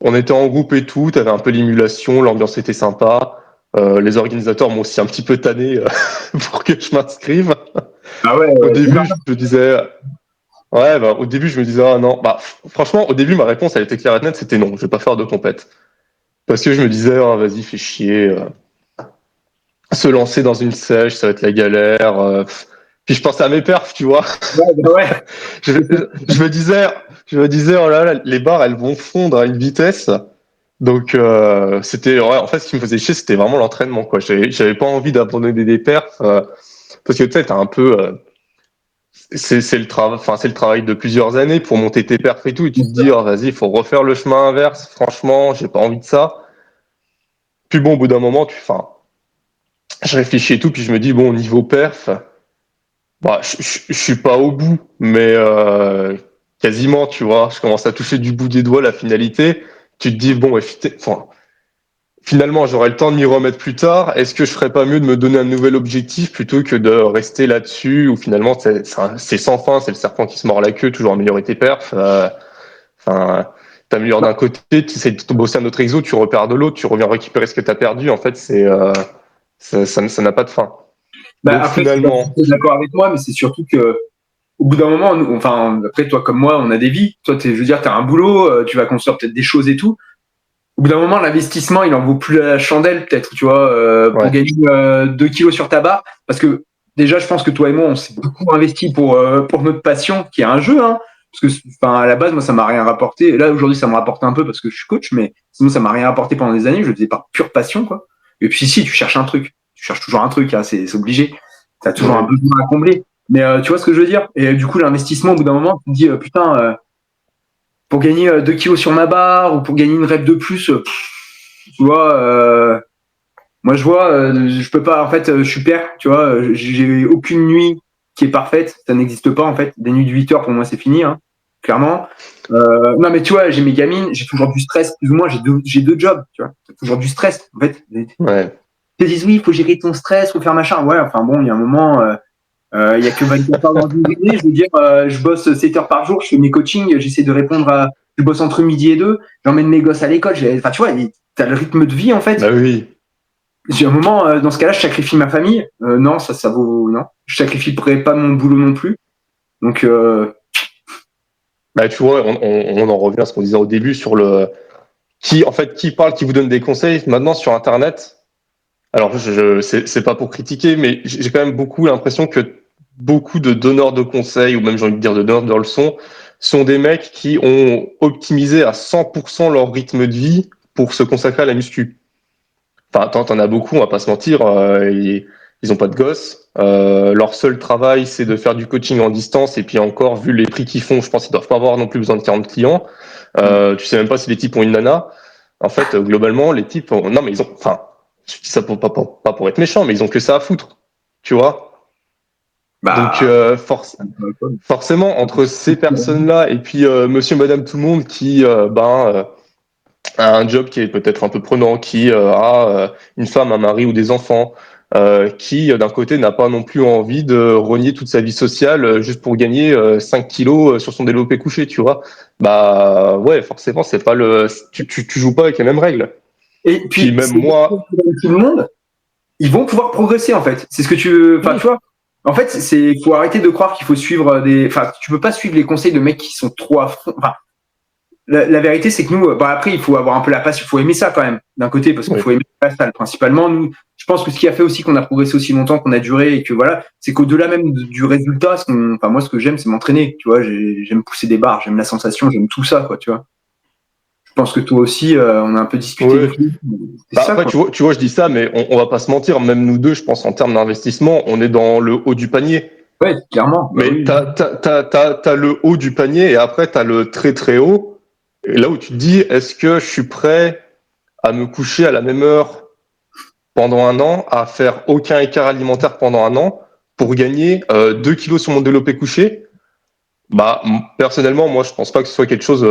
On était en groupe et tout, t'avais un peu l'émulation, l'ambiance était sympa. Les organisateurs m'ont aussi un petit peu tanné pour que je m'inscrive. Ah ouais, au début, je me disais... Ouais, bah, au début, je me disais, ah non. Bah, franchement, au début, ma réponse, elle était claire et nette, c'était non, je vais pas faire de compète. Parce que je me disais, oh, vas-y, fais chier. Se lancer dans une sèche, ça va être la galère. Puis je pensais à mes perfs, tu vois. Ouais. je me disais, oh là là, les barres, elles vont fondre à une vitesse. Donc c'était, ouais, en fait, ce qui me faisait chier, c'était vraiment l'entraînement, quoi. J'avais pas envie d'abandonner des perfs parce que tu sais, t'as un peu, c'est le travail, enfin c'est le travail de plusieurs années pour monter tes perfs et tout. Et tu te dis, oh, vas-y, il faut refaire le chemin inverse. Franchement, j'ai pas envie de ça. Puis bon, au bout d'un moment, je réfléchis et tout, puis je me dis, bon, niveau perf, bah, je suis pas au bout, mais quasiment, tu vois. Je commence à toucher du bout des doigts la finalité. Tu te dis, bon, finalement, j'aurai le temps de m'y remettre plus tard. Est-ce que je ferais pas mieux de me donner un nouvel objectif plutôt que de rester là-dessus où finalement, c'est sans fin, c'est le serpent qui se mord la queue, toujours améliorer tes perfs. Enfin, t'améliores d'un côté, tu essaies de bosser un autre exo, tu repères de l'autre, tu reviens récupérer ce que t'as perdu. En fait, ça n'a pas de fin. Bah, Donc après, finalement, tu es d'accord avec moi, mais c'est surtout que au bout d'un moment, après, toi comme moi, on a des vies. Toi, je veux dire, tu as un boulot, tu vas construire peut-être des choses et tout. Au bout d'un moment, l'investissement, il en vaut plus la chandelle, peut-être, tu vois, pour gagner 2 kilos sur ta barre. Parce que déjà, je pense que toi et moi, on s'est beaucoup investi pour notre passion, qui est un jeu, hein. Parce que, à la base, moi, ça m'a rien rapporté. Et là, aujourd'hui, ça me rapporte un peu parce que je suis coach, mais sinon, ça m'a rien rapporté pendant des années. Je le faisais par pure passion, quoi. Et puis, si, tu cherches un truc. Tu cherches toujours un truc, hein, c'est obligé. Tu as toujours un besoin à combler. Mais tu vois ce que je veux dire? Et du coup, l'investissement, au bout d'un moment, tu te dis, putain, pour gagner 2 kilos sur ma barre ou pour gagner une rep de plus, tu vois, moi je vois, je peux pas, en fait, je suis père, tu vois, j'ai aucune nuit qui est parfaite, ça n'existe pas en fait. Des nuits de 8 heures pour moi c'est fini, hein, clairement. Non mais tu vois, j'ai mes gamines, j'ai toujours du stress, plus ou moins, j'ai deux jobs, tu vois, j'ai toujours du stress en fait. ouais. Ils te disent oui, il faut gérer ton stress, faut faire machin. Ouais, enfin bon, il y a un moment, il y a que 24 heures dans une journée, je veux dire, je bosse 7 heures par jour, je fais mes coachings, j'essaie de répondre à, je bosse entre midi et 2, j'emmène mes gosses à l'école, enfin tu vois, t'as le rythme de vie en fait. Bah oui. J'ai un moment, dans ce cas-là, je sacrifie ma famille. Non, ça vaut, non. Je sacrifierai pas mon boulot non plus. Donc, Bah, tu vois, on en revient à ce qu'on disait au début sur qui parle, qui vous donne des conseils. Maintenant, sur Internet, alors c'est pas pour critiquer, mais j'ai quand même beaucoup l'impression que beaucoup de donneurs de conseils, ou même j'ai envie de dire de donneurs de leçons, sont des mecs qui ont optimisé à 100% leur rythme de vie pour se consacrer à la muscu. Enfin, t'en as beaucoup, on va pas se mentir, ils ont pas de gosses. Leur seul travail, c'est de faire du coaching en distance, et puis encore, vu les prix qu'ils font, je pense qu'ils doivent pas avoir non plus besoin de 40 clients. Tu sais même pas si les types ont une nana. En fait, globalement, les types, non, mais enfin, je dis ça pas pour être méchant, mais ils ont que ça à foutre, tu vois. bah, Donc, forcément, entre ces personnes-là et puis monsieur, madame, tout le monde qui, a un job qui est peut-être un peu prenant, qui a une femme, un mari ou des enfants, qui d'un côté n'a pas non plus envie de renier toute sa vie sociale juste pour gagner 5 kilos sur son développé couché, tu vois. Bah ouais, forcément, c'est pas tu joues pas avec les mêmes règles. et puis même moi, tout le monde, ils vont pouvoir progresser en fait. C'est ce que tu veux, enfin, tu vois. En fait, faut arrêter de croire qu'il faut suivre enfin, tu peux pas suivre les conseils de mecs qui sont trop à fond. Enfin, la vérité, c'est que nous, après, il faut avoir un peu la passion, il faut aimer ça quand même, d'un côté, parce qu'il faut aimer la salle. Principalement, nous, je pense que ce qui a fait aussi qu'on a progressé aussi longtemps, qu'on a duré, et que voilà, c'est qu'au-delà même du résultat, moi, ce que j'aime, c'est m'entraîner, tu vois, j'aime pousser des barres, j'aime la sensation, j'aime tout ça, quoi, tu vois. Je pense que toi aussi, on a un peu discuté. Après, tu vois, je dis ça, mais on va pas se mentir, même nous deux, je pense, en termes d'investissement, on est dans le haut du panier. Ouais, clairement. Mais t'as le haut du panier et après, t'as le très très haut. Et là où tu te dis, est-ce que je suis prêt à me coucher à la même heure pendant un an, à faire aucun écart alimentaire pendant un an pour gagner 2 kilos sur mon développé couché? Bah, personnellement, moi, je pense pas que ce soit quelque chose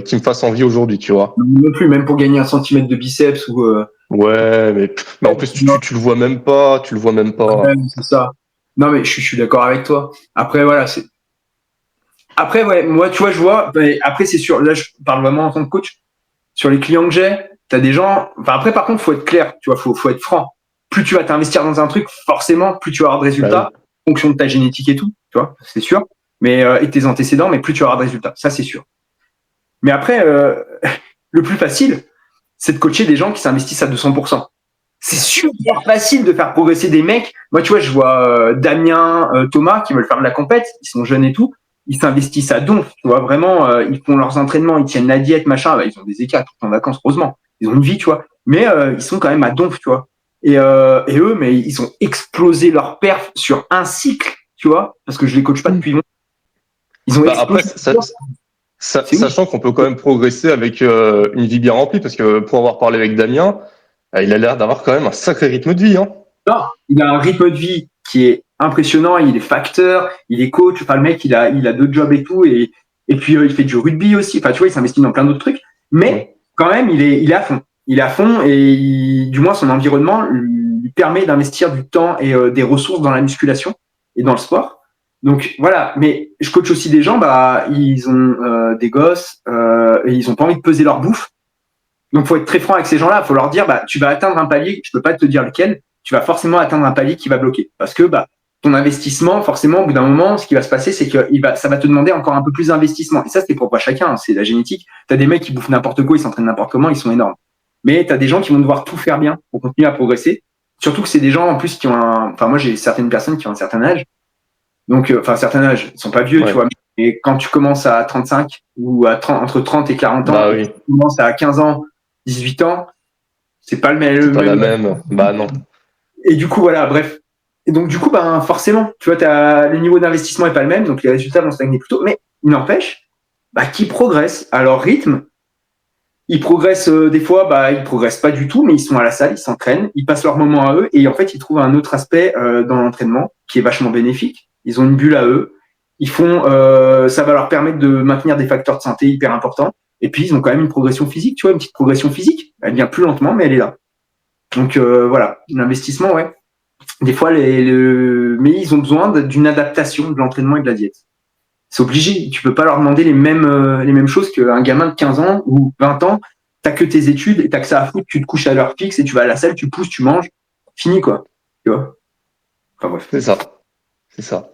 qui me fasse envie aujourd'hui, tu vois. Non plus, même pour gagner 1 centimètre de biceps ou. Ouais, mais en plus, tu le vois même pas, tu le vois même pas. Ouais, c'est ça. Non, mais je suis d'accord avec toi. Après, voilà, Après, ouais, moi, tu vois, je vois. Après, c'est sûr. Là, je parle vraiment en tant que coach. Sur les clients que j'ai, t'as des gens. Enfin, après, par contre, faut être clair. Tu vois, faut être franc. Plus tu vas t'investir dans un truc, forcément, plus tu vas avoir de résultats, en fonction de ta génétique et tout. Tu vois, c'est sûr. Mais et tes antécédents, mais plus tu vas avoir de résultats. Ça, c'est sûr. Mais après, le plus facile, c'est de coacher des gens qui s'investissent à 200%. C'est super facile de faire progresser des mecs. Moi, tu vois, je vois Damien, Thomas qui veulent faire de la compète. Ils sont jeunes et tout. Ils s'investissent à donf. Tu vois, vraiment, ils font leurs entraînements, ils tiennent la diète, machin. Bah, ils ont des écarts tout en vacances, heureusement. Ils ont une vie, tu vois. Mais ils sont quand même à donf, tu vois. Et eux, mais ils ont explosé leur perf sur un cycle, tu vois, parce que je les coach pas depuis longtemps. Ils ont explosé. Après, sachant qu'on peut quand même progresser avec une vie bien remplie, parce que pour avoir parlé avec Damien, il a l'air d'avoir quand même un sacré rythme de vie. Hein. Non, il a un rythme de vie qui est impressionnant. Il est facteur, il est coach. Enfin, le mec, il a 2 jobs et tout. Et puis, il fait du rugby aussi. Enfin, tu vois, il s'investit dans plein d'autres trucs. Mais quand même, il est à fond. Il est à fond et du moins, son environnement lui permet d'investir du temps et des ressources dans la musculation et dans le sport. Donc, voilà. Mais je coach aussi des gens, ils ont des gosses et ils ont pas envie de peser leur bouffe. Donc, faut être très franc avec ces gens-là. Faut leur dire, tu vas atteindre un palier. Je peux pas te dire lequel. Tu vas forcément atteindre un palier qui va bloquer. Parce que, ton investissement, forcément, au bout d'un moment, ce qui va se passer, c'est que ça va te demander encore un peu plus d'investissement. Et ça, c'est propre à chacun. Hein, c'est la génétique. T'as des mecs qui bouffent n'importe quoi, ils s'entraînent n'importe comment, ils sont énormes. Mais t'as des gens qui vont devoir tout faire bien pour continuer à progresser. Surtout que c'est des gens, en plus, qui ont moi, j'ai certaines personnes qui ont un certain âge. Donc, un certain âge. Ils sont pas vieux, tu vois. Et quand tu commences à 35 ou entre 30 et 40 ans, tu commences à 15 ans, 18 ans, c'est pas le même. C'est pas la même. Bah, non. Et du coup, voilà, bref. Et donc, du coup, forcément, tu vois, le niveau d'investissement est pas le même, donc les résultats vont stagner plus tôt. Mais il n'empêche qu'ils progressent à leur rythme. Ils progressent des fois, ils progressent pas du tout, mais ils sont à la salle, ils s'entraînent, ils passent leur moment à eux, et en fait, ils trouvent un autre aspect dans l'entraînement qui est vachement bénéfique. Ils ont une bulle à eux. Ils font, ça va leur permettre de maintenir des facteurs de santé hyper importants. Et puis, ils ont quand même une progression physique, tu vois, une petite progression physique. Elle vient plus lentement, mais elle est là. Donc voilà, l'investissement, ouais. Des fois, mais ils ont besoin d'une adaptation de l'entraînement et de la diète. C'est obligé. Tu peux pas leur demander les mêmes choses qu'un gamin de 15 ans ou 20 ans. T'as que tes études et t'as que ça à foutre. Tu te couches à l'heure fixe et tu vas à la salle, tu pousses, tu manges. Fini, quoi. Tu vois. Enfin bref. C'est ça.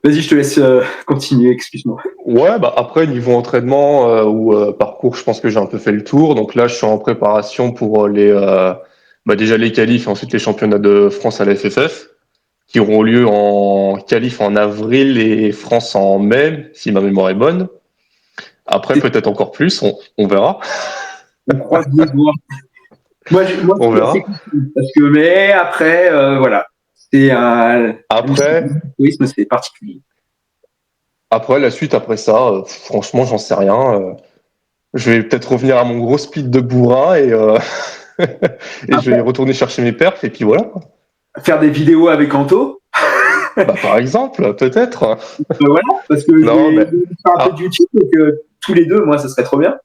Vas-y, je te laisse continuer, excuse-moi. Ouais, après, niveau entraînement ou parcours, je pense que j'ai un peu fait le tour. Donc là, je suis en préparation pour déjà les qualifs et ensuite les championnats de France à la FFF, qui auront lieu en qualif en avril et France en mai, si ma mémoire est bonne. Après, peut-être encore plus, on verra. On croise les doigts. Moi, on verra. Parce que, mais après, voilà. Après, c'est particulier. Après, la suite, après ça, franchement, j'en sais rien. Je vais peut-être revenir à mon gros split de bourrin et je vais retourner chercher mes perfs et puis voilà. Faire des vidéos avec Anto. Par exemple, peut-être. Voilà, parce que je vais faire un peu de YouTube, donc tous les deux, moi, ça serait trop bien.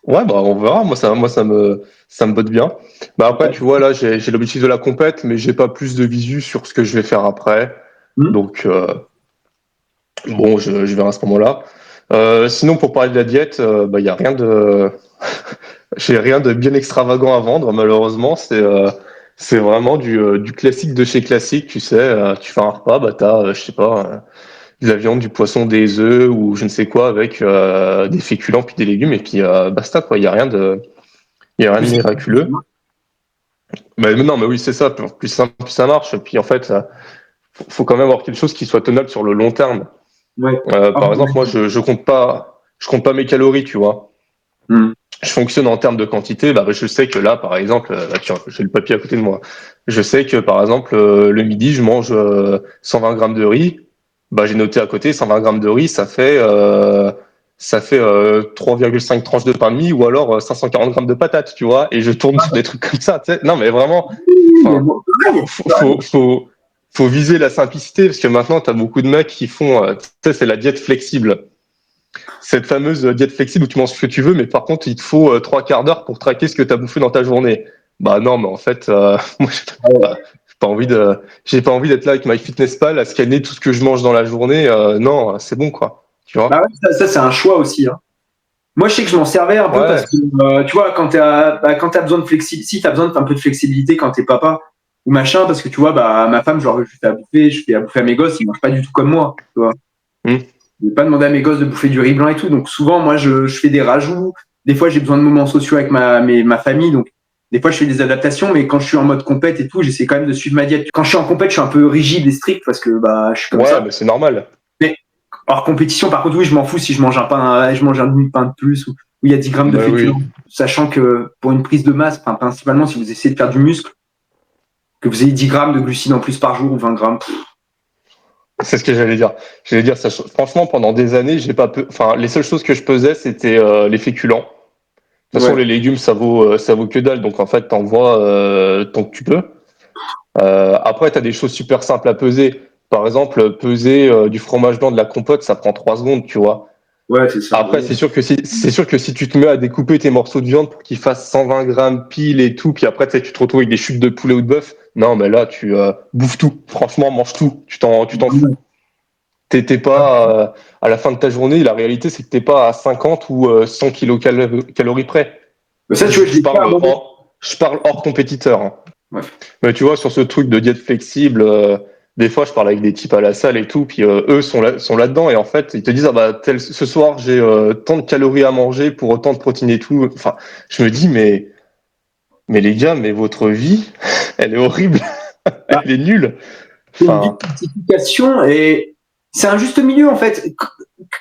Ouais, on verra. Moi, ça me botte bien. Après, tu vois, là, j'ai l'objectif de la compète, mais j'ai pas plus de visu sur ce que je vais faire après. Donc, je verrai à ce moment-là. Sinon, pour parler de la diète, y a rien de, j'ai rien de bien extravagant à vendre, malheureusement. C'est C'est vraiment du classique de chez classique, tu sais. Tu fais un repas, bah t'as, je sais pas, de la viande, du poisson, des œufs ou je ne sais quoi avec des féculents puis des légumes et puis basta quoi. Il y a rien de miraculeux. Mais non, mais oui, c'est ça. Plus simple, plus ça marche. Puis en fait, faut quand même avoir quelque chose qui soit tenable sur le long terme. Ouais. Par exemple, moi, je compte pas mes calories, tu vois. Hmm. Je fonctionne en termes de quantité. Bah, je sais que là, par exemple, là, tiens, j'ai le papier à côté de moi. Je sais que, par exemple, le midi, je mange 120 grammes de riz. Bah, j'ai noté à côté 120 grammes de riz, ça fait 3,5 tranches de pain de mie ou alors 540 grammes de patates, tu vois. Et je tourne sur des trucs comme ça, tu sais. Non, mais vraiment, Mais enfin, bon, faut viser la simplicité parce que maintenant, tu as beaucoup de mecs qui font, tu sais, c'est la diète flexible. Cette fameuse diète flexible où tu manges ce que tu veux, mais par contre, il te faut 3 quarts d'heure pour traquer ce que tu as bouffé dans ta journée. Bah non, mais en fait, moi, j'ai pas envie d'être là avec MyFitnessPal à scanner tout ce que je mange dans la journée. Non, c'est bon, quoi. Tu bah vois? ouais, ça, c'est un choix aussi. Hein. Moi, je sais que je m'en servais un peu parce Ouais. que, tu vois, quand t'as besoin de flexibilité, si t'as besoin d'un peu de flexibilité quand t'es papa ou machin, parce que tu vois, bah, ma femme, genre, je fais à bouffer à mes gosses, ils mangent pas du tout comme moi, tu vois. Hmm. Je vais pas demander à mes gosses de bouffer du riz blanc et tout. Donc, souvent, moi, je fais des rajouts. Des fois, j'ai besoin de moments sociaux avec ma famille. Donc, des fois, je fais des adaptations, mais quand je suis en mode compète et tout, j'essaie quand même de suivre ma diète. Quand je suis en compète, je suis un peu rigide et strict parce que, bah, je suis comme Ouais, ça. mais c'est normal. Mais hors compétition, par contre, oui, je m'en fous si je mange je mange un demi-pain de plus ou il y a 10 grammes de Bah oui. féculents. Sachant que pour une prise de masse, principalement, si vous essayez de faire du muscle, que vous ayez 10 grammes de glucides en plus par jour ou 20 grammes, C'est ce que j'allais dire. J'allais dire ça. Franchement, pendant des années, j'ai pas enfin, les seules choses que je pesais, c'était les féculents. De toute façon, ouais. les légumes, ça vaut que dalle. Donc, en fait, t'envoies tant que tu peux. Après, tu as des choses super simples à peser. Par exemple, peser du fromage blanc de la compote, ça prend 3 secondes, tu vois. Ouais, c'est ça. Après, c'est sûr que si tu te mets à découper tes morceaux de viande pour qu'ils fassent 120 grammes pile et tout, puis après, tu sais, tu te retrouves avec des chutes de poulet ou de bœuf, non, mais là, tu bouffes tout. Franchement, mange tout. Tu t'en fous. T'es pas à la fin de ta journée. La réalité, c'est que t'es pas à 50 ou 100 kilocalories près. Mais ça, tu vois, je l'ai fait à un moment. Je parle hors compétiteur, hein. Ouais. Mais tu vois, sur ce truc de diète flexible, des fois, je parle avec des types à la salle et tout, puis eux sont là-dedans et en fait, ils te disent ah bah ce soir j'ai tant de calories à manger pour autant de protéines et tout. Enfin, je me dis mais les gars, mais votre vie, elle est horrible, Bah, elle est nulle. c'est une Enfin, justification et c'est un juste milieu en fait.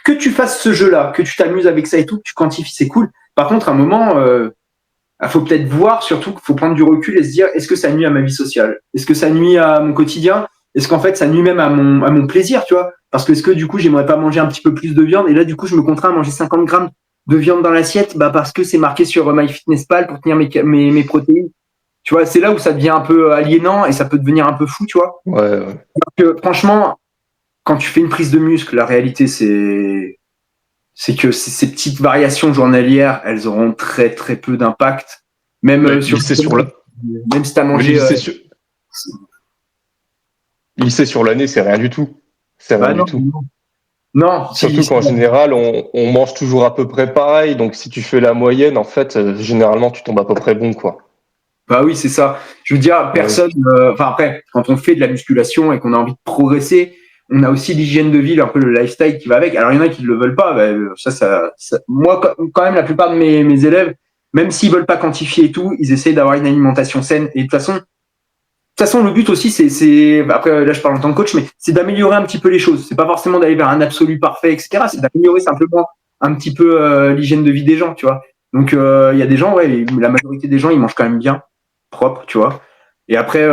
Que tu fasses ce jeu-là, que tu t'amuses avec ça et tout, que tu quantifies, c'est cool. Par contre, à un moment, il faut peut-être voir, surtout qu'il faut prendre du recul et se dire, est-ce que ça nuit à ma vie sociale? Est-ce que ça nuit à mon quotidien? Est-ce qu'en fait, ça nuit même à mon plaisir, tu vois? Parce que est-ce que du coup, j'aimerais pas manger un petit peu plus de viande et là, du coup, je me contrains à manger 50 grammes de viande dans l'assiette, bah parce que c'est marqué sur MyFitnessPal pour tenir mes protéines. Tu vois, c'est là où ça devient un peu aliénant et ça peut devenir un peu fou, tu vois. ouais. Parce que franchement, quand tu fais une prise de muscle, la réalité, c'est que ces petites variations journalières, elles auront très très peu d'impact, même Mais sur même si tu as mais mangé. lycée sur l'année, c'est rien du tout. C'est rien Bah du non, tout. non, non, Surtout qu'en général, on mange toujours à peu près pareil. Donc, si tu fais la moyenne, en fait, généralement, tu tombes à peu près bon, quoi. bah oui, c'est ça. Je veux dire, Ouais. personne. Enfin après, quand on fait de la musculation et qu'on a envie de progresser, on a aussi l'hygiène de vie, un peu le lifestyle qui va avec. Alors il y en a qui ne le veulent pas. Bah, moi, quand même, la plupart de mes élèves, même s'ils veulent pas quantifier et tout, ils essayent d'avoir une alimentation saine. Et de toute façon, le but aussi, après, là, je parle en tant que coach, mais c'est d'améliorer un petit peu les choses. C'est pas forcément d'aller vers un absolu parfait, etc. C'est d'améliorer simplement un petit peu l'hygiène de vie des gens, tu vois. Donc, il y a des gens, ouais, la majorité des gens, ils mangent quand même bien, propre, tu vois. Et après,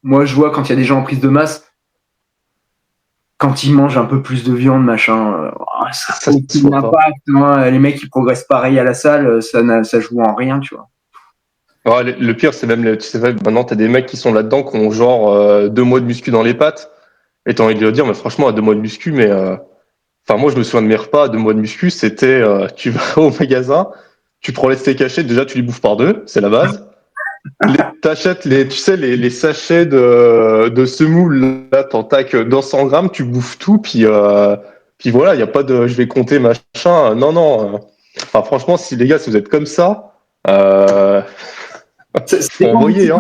moi, je vois quand il y a des gens en prise de masse, quand ils mangent un peu plus de viande, machin, ça Ça a se aucun voit pas. impact. Hein. Les mecs, ils progressent pareil à la salle, ça joue en rien, tu vois. Ouais, le pire, c'est même, tu sais, maintenant, t'as des mecs qui sont là-dedans, qui ont genre 2 mois de muscu dans les pattes. Et t'as envie de leur dire, mais franchement, à 2 mois de muscu, mais enfin, moi, je me souviens de mes repas à 2 mois de muscu, c'était tu vas au magasin, tu prends les steaks hachés, déjà, tu les bouffes par deux, c'est la base. T'achètes tu sais, les sachets de semoule, là, t'en tac 200 grammes, tu bouffes tout, puis voilà, il n'y a pas de je vais compter machin. Non, non. Enfin, franchement, si les gars, si vous êtes comme ça, Ça faut dépend du envoyer, type, hein.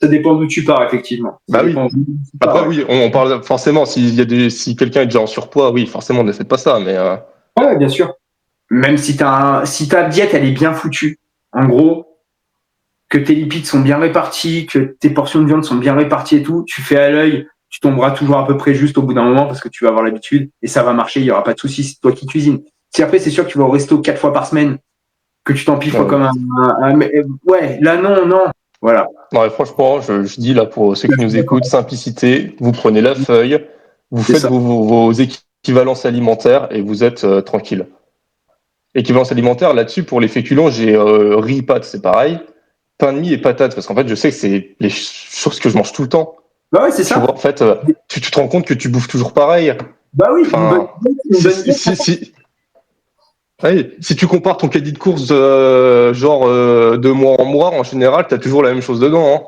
Ça dépend d'où tu pars, effectivement. Bah oui. Après, oui, on parle forcément, si quelqu'un est déjà en surpoids, oui, forcément, ne faites pas ça, mais. Ouais, bien sûr. Même si ta diète, elle est bien foutue, en gros, que tes lipides sont bien répartis, que tes portions de viande sont bien réparties et tout, tu fais à l'œil, tu tomberas toujours à peu près juste au bout d'un moment parce que tu vas avoir l'habitude et ça va marcher, il n'y aura pas de souci, c'est toi qui cuisines. Si après, c'est sûr que tu vas au resto 4 fois par semaine, que tu t'empiffres comme ouais, là, non. Voilà. Ouais, franchement, je dis là pour ceux qui nous écoutent, simplicité, vous prenez la feuille, vous faites vos équivalences alimentaires et vous êtes tranquille. Équivalence alimentaire, là-dessus, pour les féculents, j'ai riz, pâtes, c'est pareil. Pain de mie et patates, parce qu'en fait, je sais que c'est les choses que je mange tout le temps. Bah ouais, c'est ça. Tu vois, en fait, tu te rends compte que tu bouffes toujours pareil. Bah oui, enfin, si tu compares ton caddie de course 2 mois en mois, en général, tu as toujours la même chose dedans. Hein.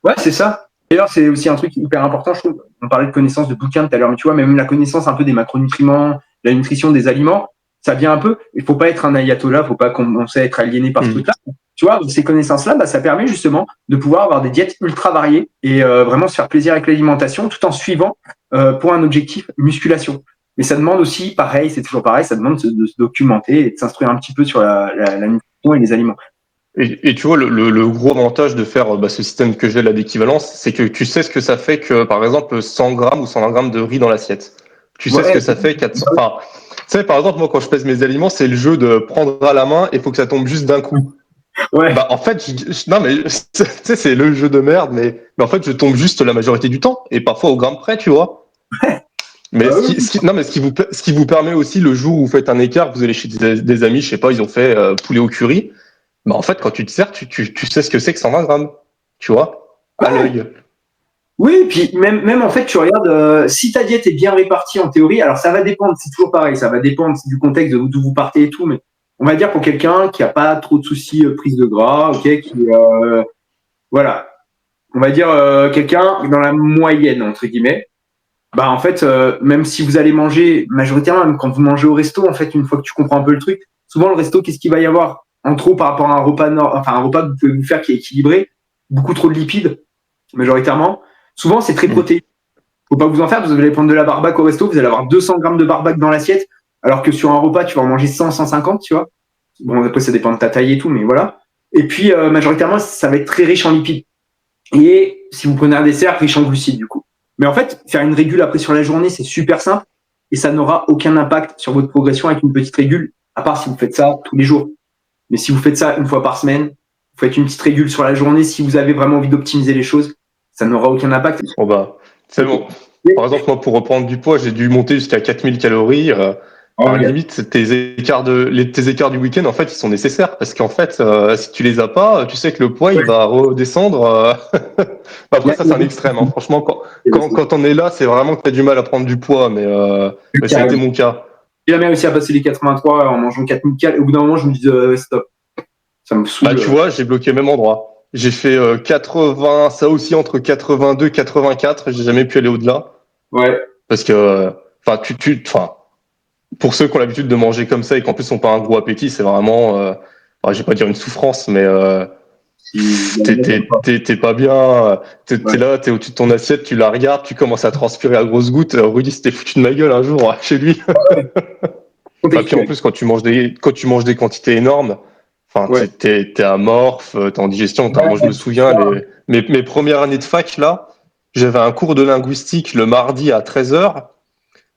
Ouais, c'est ça. D'ailleurs, c'est aussi un truc hyper important, je trouve. On parlait de connaissance de bouquins tout à l'heure, mais tu vois, même la connaissance un peu des macronutriments, la nutrition des aliments, ça vient un peu. Il faut pas être un ayatollah, faut pas commencer à être aliéné par ce truc-là. Tu vois, ces connaissances-là, bah, ça permet justement de pouvoir avoir des diètes ultra variées et vraiment se faire plaisir avec l'alimentation tout en suivant pour un objectif musculation. Mais ça demande aussi, pareil, c'est toujours pareil, ça demande de se documenter et de s'instruire un petit peu sur la nutrition et les aliments. Et tu vois, le gros avantage de faire ce système que j'ai là d'équivalence, c'est que tu sais ce que ça fait que, par exemple, 100 grammes ou 120 grammes de riz dans l'assiette. Tu sais ce que ça fait 400. Enfin, tu sais, par exemple, moi, quand je pèse mes aliments, c'est le jeu de prendre à la main et il faut que ça tombe juste d'un coup. Ouais. Bah, en fait, non, mais tu sais, c'est le jeu de merde, mais en fait, je tombe juste la majorité du temps et parfois au gramme près, tu vois. Mais ce qui vous permet aussi, le jour où vous faites un écart, vous allez chez des amis, je sais pas, ils ont fait poulet au curry. Bah, en fait, quand tu te sers, tu sais ce que c'est que 120 grammes. Tu vois, à l'œil. Oui, puis même en fait, tu regardes, si ta diète est bien répartie en théorie, alors ça va dépendre, c'est toujours pareil, ça va dépendre du contexte d'où vous partez et tout, mais on va dire pour quelqu'un qui a pas trop de soucis prise de gras, ok, voilà, on va dire quelqu'un dans la moyenne entre guillemets, bah en fait, même si vous allez manger majoritairement, même quand vous mangez au resto, en fait, une fois que tu comprends un peu le truc, souvent le resto, qu'est-ce qu'il va y avoir en trop par rapport à un repas un repas que vous pouvez vous faire qui est équilibré, beaucoup trop de lipides majoritairement. Souvent, c'est très protéiné. Faut pas vous en faire, vous allez prendre de la barbaque au resto, vous allez avoir 200 grammes de barbaque dans l'assiette, alors que sur un repas, tu vas en manger 100, 150, tu vois. Bon, après, ça dépend de ta taille et tout, mais voilà. Et puis, majoritairement, ça va être très riche en lipides. Et si vous prenez un dessert, riche en glucides, du coup. Mais en fait, faire une régule après sur la journée, c'est super simple et ça n'aura aucun impact sur votre progression avec une petite régule, à part si vous faites ça tous les jours. Mais si vous faites ça une fois par semaine, vous faites une petite régule sur la journée, si vous avez vraiment envie d'optimiser les choses, ça n'aura aucun impact. Bon, bah, c'est bon. Par exemple, moi, pour reprendre du poids, j'ai dû monter jusqu'à 4000 calories. Limite, tes écarts du week-end, en fait, ils sont nécessaires. Parce qu'en fait, si tu les as pas, tu sais que le poids, il va redescendre. Après, ça, c'est un extrême. Hein. Franchement, quand on est là, c'est vraiment que tu as du mal à prendre du poids. Mais ça a été mon cas. J'ai jamais réussi à passer les 83 en mangeant 4000 calories. Au bout d'un moment, je me dis stop. Ça me saoule. Bah, tu vois, j'ai bloqué au même endroit. J'ai fait 80, ça aussi entre 82 et 84. J'ai jamais pu aller au-delà. Ouais. Parce que, pour ceux qui ont l'habitude de manger comme ça et qu'en plus n'ont pas un gros appétit, c'est vraiment, je vais pas dire une souffrance, mais t'es pas bien. T'es là, t'es au-dessus de ton assiette, tu la regardes, tu commences à transpirer à grosses gouttes. Rudy s'était foutu de ma gueule un jour chez lui. Puis en plus, quand tu manges des quantités énormes, t'es amorphe, t'es en digestion. Moi, je me souviens, mes premières années de fac, là, j'avais un cours de linguistique le mardi à 13h.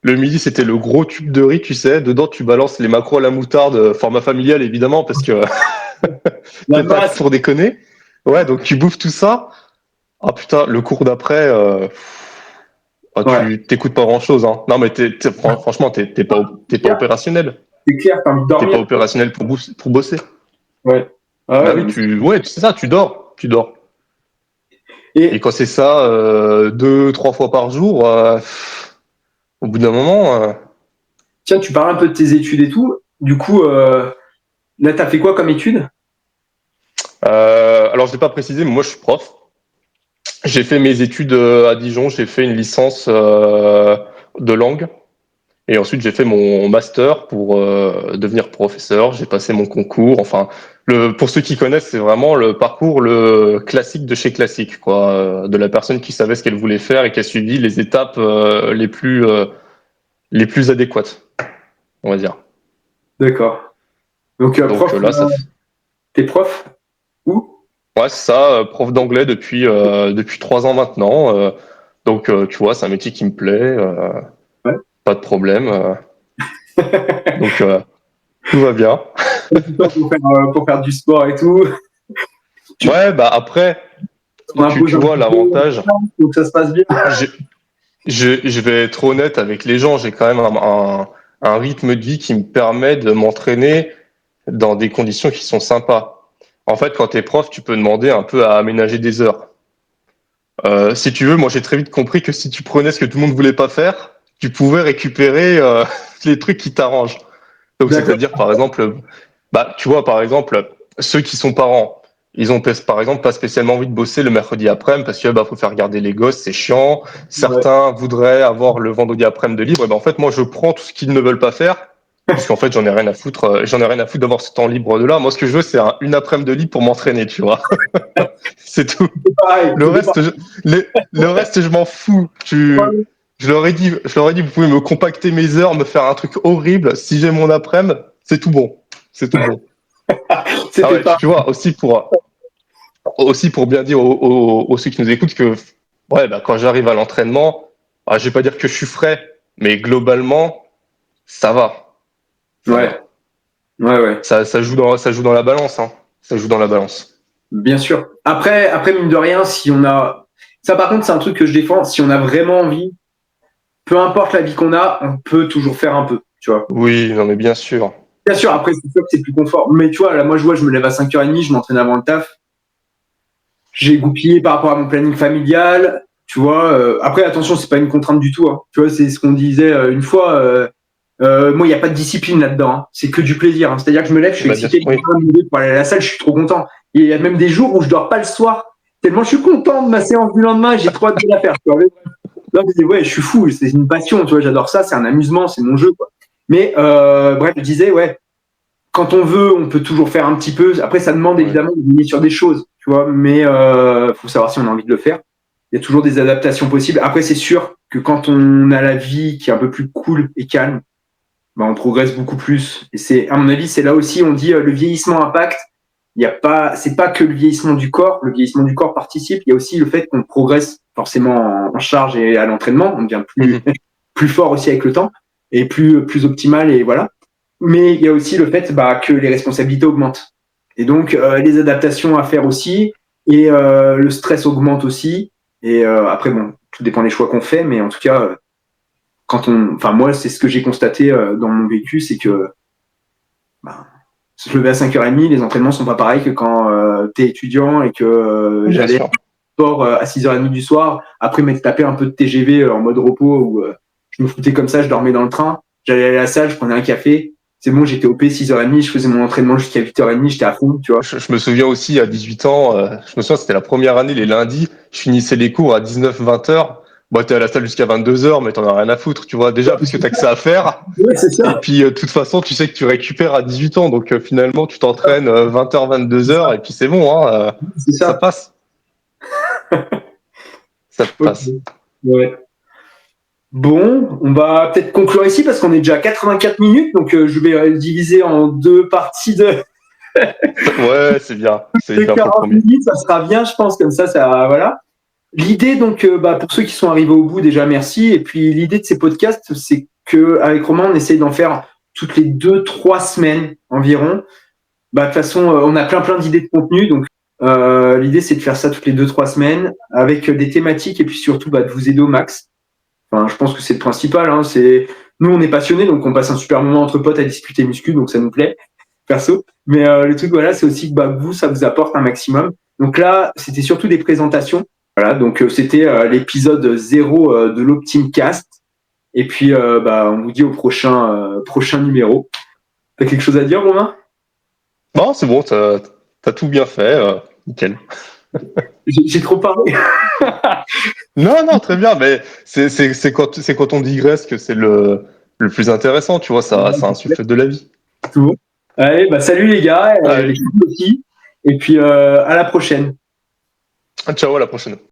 Le midi, c'était le gros tube de riz, tu sais. Dedans, tu balances les macros à la moutarde, format familial, évidemment, parce que c'est pas pour déconner. Ouais, donc tu bouffes tout ça. Ah putain, le cours d'après, tu t'écoutes pas grand-chose. Hein. Non, mais franchement, t'es pas opérationnel. C'est clair, t'as envie de dormir. T'es pas opérationnel pour bosser. Ouais. C'est ça, tu dors. Et quand c'est ça, 2-3 fois par jour, au bout d'un moment. Tiens, tu parles un peu de tes études et tout. Du coup, là, t'as fait quoi comme études? Alors, je l'ai pas précisé, mais moi, je suis prof. J'ai fait mes études à Dijon. J'ai fait une licence de langue. Et ensuite, j'ai fait mon master pour devenir professeur. J'ai passé mon concours. Enfin, pour ceux qui connaissent, c'est vraiment le parcours le classique de chez classique, quoi, de la personne qui savait ce qu'elle voulait faire et qui a suivi les étapes les plus adéquates, on va dire. D'accord. Donc, Donc prof, là, t'es prof où? ouais, c'est ça, prof d'anglais depuis 3 ans maintenant. Donc, tu vois, c'est un métier qui me plaît. Ouais. Pas de problème. Donc, tout va bien. Pour faire du sport et tout. Ouais, bah après, On impose tu un vois petit peu, l'avantage. donc ça se passe bien. Je vais être honnête avec les gens. J'ai quand même un rythme de vie qui me permet de m'entraîner dans des conditions qui sont sympas. En fait, quand tu es prof, tu peux demander un peu à aménager des heures. Si tu veux, moi j'ai très vite compris que si tu prenais ce que tout le monde voulait pas faire, tu pouvais récupérer les trucs qui t'arrangent. Donc D'accord. c'est-à-dire par exemple, bah tu vois par exemple ceux qui sont parents, ils ont par exemple pas spécialement envie de bosser le mercredi après-midi parce que bah faut faire garder les gosses, c'est chiant. Ouais. Certains voudraient avoir le vendredi après-midi de libre. Et ben en fait moi je prends tout ce qu'ils ne veulent pas faire. Puisqu'en fait, j'en ai rien à foutre d'avoir ce temps libre de là. Moi, ce que je veux, c'est une après-midi de libre pour m'entraîner, tu vois. C'est tout. C'est pareil. Le reste, le reste, je m'en fous. Je leur ai dit, vous pouvez me compacter mes heures, me faire un truc horrible. Si j'ai mon après-midi, c'est tout bon. C'est tout bon. Ah C'était ouais, pas. tu vois, aussi pour bien dire aux ceux qui nous écoutent que, ouais, bah, quand j'arrive à l'entraînement, je vais pas dire que je suis frais, mais globalement, ça va. Ouais. Ouais. Ça joue dans la balance, hein. Ça joue dans la balance. Bien sûr. Après, mine de rien, si on a. Ça, par contre, c'est un truc que je défends. Si on a vraiment envie, peu importe la vie qu'on a, on peut toujours faire un peu, tu vois. Oui, non, mais bien sûr. Bien sûr, après, c'est sûr que c'est plus confort. Mais tu vois, là, moi, je me lève à 5h30, je m'entraîne avant le taf. J'ai goupillé par rapport à mon planning familial. Tu vois, après, attention, c'est pas une contrainte du tout. Hein. Tu vois, c'est ce qu'on disait une fois. Moi, il n'y a pas de discipline là-dedans. Hein. C'est que du plaisir. Hein. C'est-à-dire que je me lève, je suis excité Oui. pour aller à la salle, je suis trop content. Et il y a même des jours où je dors pas le soir. Tellement je suis content de ma séance du lendemain, j'ai trop hâte de la faire. Tu vois. Là, je dis, ouais, je suis fou, c'est une passion, tu vois, j'adore ça, c'est un amusement, c'est mon jeu. Quoi. Mais bref, je disais, ouais, quand on veut, on peut toujours faire un petit peu. Après, ça demande évidemment de venir sur des choses, tu vois, mais faut savoir si on a envie de le faire. Il y a toujours des adaptations possibles. Après, c'est sûr que quand on a la vie qui est un peu plus cool et calme, bah, on progresse beaucoup plus. Et c'est, à mon avis, c'est là aussi, on dit le vieillissement impacte. Il y a pas, c'est pas que le vieillissement du corps. Le vieillissement du corps participe. Il y a aussi le fait qu'on progresse forcément en charge et à l'entraînement. On devient plus fort aussi avec le temps et plus optimal et voilà. Mais il y a aussi le fait que les responsabilités augmentent. Et donc, les adaptations à faire aussi. Et le stress augmente aussi. Et après, bon, tout dépend des choix qu'on fait. Mais en tout cas, moi, c'est ce que j'ai constaté dans mon vécu, c'est que se lever à 5h30, les entraînements sont pas pareils que quand tu es étudiant et que j'allais sport à 6h30 du soir, après m'être tapé un peu de TGV en mode repos où je me foutais comme ça, je dormais dans le train, j'allais à la salle, je prenais un café, c'est bon, j'étais OP 6h30, je faisais mon entraînement jusqu'à 8h30, j'étais à fond, tu vois. Je me souviens aussi à 18 ans, je me souviens c'était la première année, les lundis, je finissais les cours à 19-20 heures. Bon, t'es à la salle jusqu'à 22 heures, mais t'en as rien à foutre, tu vois, déjà, parce que t'as que ça à faire. Ouais, c'est ça. Et puis, de toute façon, tu sais que tu récupères à 18 ans, donc finalement, tu t'entraînes 20h, 22h, et puis c'est bon, hein, c'est ça passe. Ça passe. Ouais. Bon, on va peut-être conclure ici parce qu'on est déjà à 84 minutes, donc je vais le diviser en deux parties de. Ouais, c'est bien. C'est bien 40 minutes, ça sera bien, je pense, comme ça voilà. L'idée, donc, pour ceux qui sont arrivés au bout, déjà, merci. Et puis, l'idée de ces podcasts, c'est qu'avec Romain, on essaye d'en faire toutes les 2-3 semaines environ. De toute façon, on a plein d'idées de contenu. Donc, l'idée, c'est de faire ça toutes les 2-3 semaines avec des thématiques et puis surtout de vous aider au max. Enfin, je pense que c'est le principal. Hein, nous, on est passionnés, donc on passe un super moment entre potes à discuter muscu, donc ça nous plaît, perso. Mais le truc, voilà, c'est aussi que vous, ça vous apporte un maximum. Donc là, c'était surtout des présentations. Voilà, donc c'était l'épisode 0 de l'Optimcast. Et puis, on vous dit au prochain numéro. T'as quelque chose à dire, Romain ? Non, c'est bon, t'as tout bien fait, nickel. J'ai trop parlé. Non, très bien, mais c'est quand on digresse que c'est le plus intéressant, tu vois, ça insuffle de la vie. Tout. Allez, bah salut les gars, Allez. les filles aussi. Et puis à la prochaine. Ciao, à la prochaine.